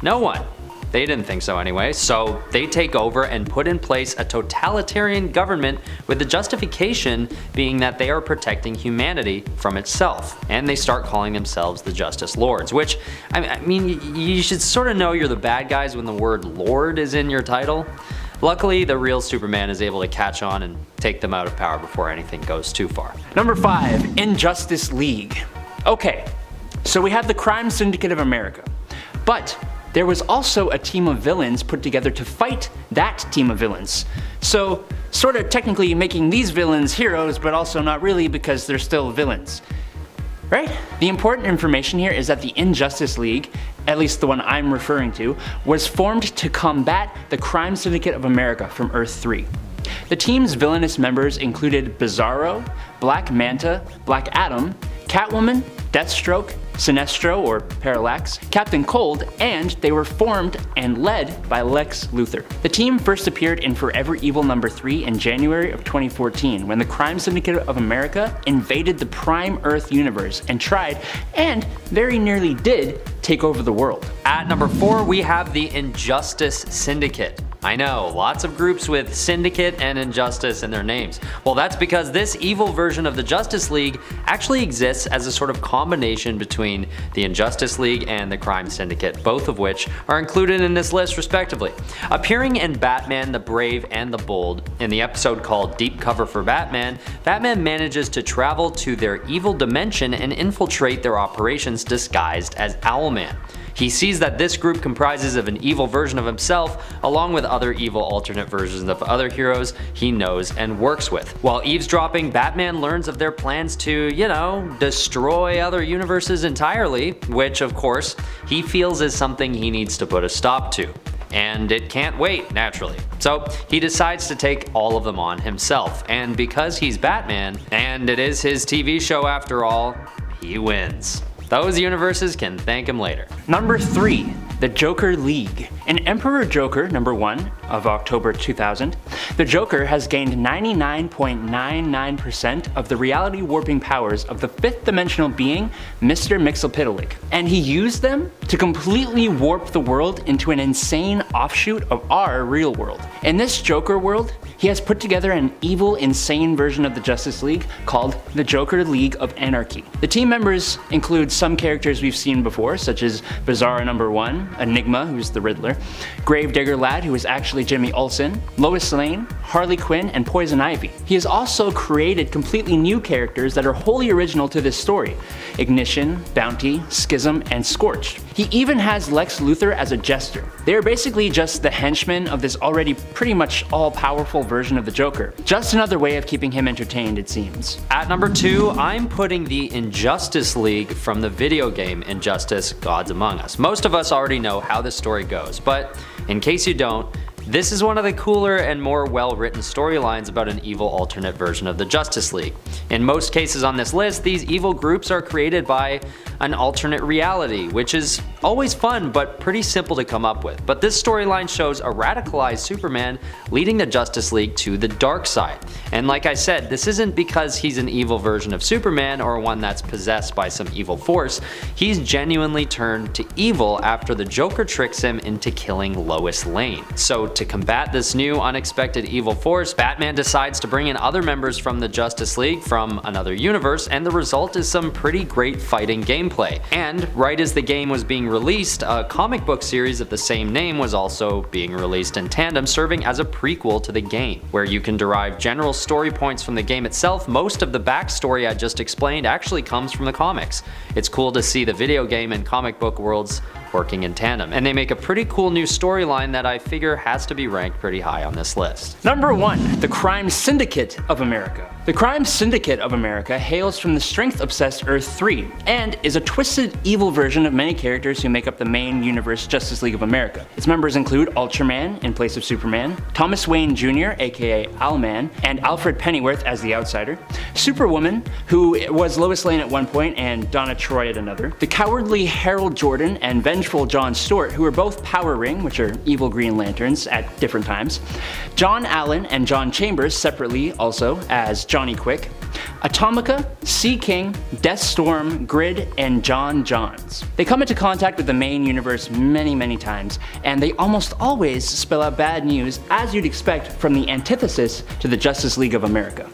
No one. They didn't think so anyway, so they take over and put in place a totalitarian government with the justification being that they are protecting humanity from itself. And they start calling themselves the Justice Lords, which, I mean, you should sort of know you're the bad guys when the word Lord is in your title. Luckily, the real Superman is able to catch on and take them out of power before anything goes too far. Number 5, Injustice League. Okay, so we have the Crime Syndicate of America, but there was also a team of villains put together to fight that team of villains. So, sort of technically making these villains heroes, but also not really because they're still villains. Right? The important information here is that the Injustice League, at least the one I'm referring to, was formed to combat the Crime Syndicate of America from Earth 3. The team's villainous members included Bizarro, Black Manta, Black Adam, Catwoman, Deathstroke, Sinestro or Parallax, Captain Cold, and they were formed and led by Lex Luthor. The team first appeared in Forever Evil number 3 in January of 2014 when the Crime Syndicate of America invaded the Prime Earth universe and tried, and very nearly did, take over the world. At number 4, we have the Injustice Syndicate. I know, lots of groups with Syndicate and Injustice in their names. Well, that's because this evil version of the Justice League actually exists as a sort of combination between the Injustice League and the Crime Syndicate, both of which are included in this list respectively. Appearing in Batman the Brave and the Bold, in the episode called Deep Cover for Batman, Batman manages to travel to their evil dimension and infiltrate their operations disguised as Owlman. He sees that this group comprises of an evil version of himself, along with other evil alternate versions of other heroes he knows and works with. While eavesdropping, Batman learns of their plans to, destroy other universes entirely, which of course, he feels is something he needs to put a stop to. And it can't wait, naturally. So he decides to take all of them on himself, and because he's Batman, and it is his TV show after all, he wins. Those universes can thank him later. Number 3, the Joker League. In Emperor Joker number 1 of October 2000, the Joker has gained 99.99% of the reality warping powers of the 5th dimensional being, Mr. Mxyzptlk, and he used them to completely warp the world into an insane offshoot of our real world. In this Joker world, he has put together an evil, insane version of the Justice League called the Joker League of Anarchy. The team members include some characters we've seen before, such as Bizarro number 1, Enigma, who's the Riddler, Gravedigger Lad, who is actually Jimmy Olsen, Lois Lane, Harley Quinn, and Poison Ivy. He has also created completely new characters that are wholly original to this story: Ignition, Bounty, Schism, and Scorched. He even has Lex Luthor as a jester. They are basically just the henchmen of this already pretty much all-powerful version of the Joker. Just another way of keeping him entertained, it seems. At number 2, I'm putting the Injustice League from the video game Injustice: Gods Among Us. Most of us already know how this story goes, but in case you don't, this is one of the cooler and more well-written storylines about an evil alternate version of the Justice League. In most cases on this list, these evil groups are created by an alternate reality, which is always fun but pretty simple to come up with. But this storyline shows a radicalized Superman leading the Justice League to the dark side. And like I said, this isn't because he's an evil version of Superman or one that's possessed by some evil force. He's genuinely turned to evil after the Joker tricks him into killing Lois Lane. So to combat this new unexpected evil force, Batman decides to bring in other members from the Justice League from another universe, and the result is some pretty great fighting gameplay. And right as the game was being released, a comic book series of the same name was also being released in tandem, serving as a prequel to the game, where you can derive general story points from the game itself. Most of the backstory I just explained actually comes from the comics. It's cool to see the video game and comic book worlds working in tandem, and they make a pretty cool new storyline that I figure has to be ranked pretty high on this list. Number 1, the Crime Syndicate of America. The Crime Syndicate of America hails from the strength-obsessed Earth 3, and is a twisted, evil version of many characters who make up the main universe Justice League of America. Its members include Ultraman in place of Superman, Thomas Wayne Jr., aka Owlman, and Alfred Pennyworth as the Outsider, Superwoman, who was Lois Lane at one point and Donna Troy at another, the cowardly Harold Jordan and vengeful John Stewart, who are both Power Ring, which are evil Green Lanterns, at different times, John Allen and John Chambers separately also as Johnny Quick, Atomica, Sea King, Deathstorm, Grid, and John Johns. They come into contact with the main universe many times, and they almost always spell out bad news, as you'd expect from the antithesis to the Justice League of America.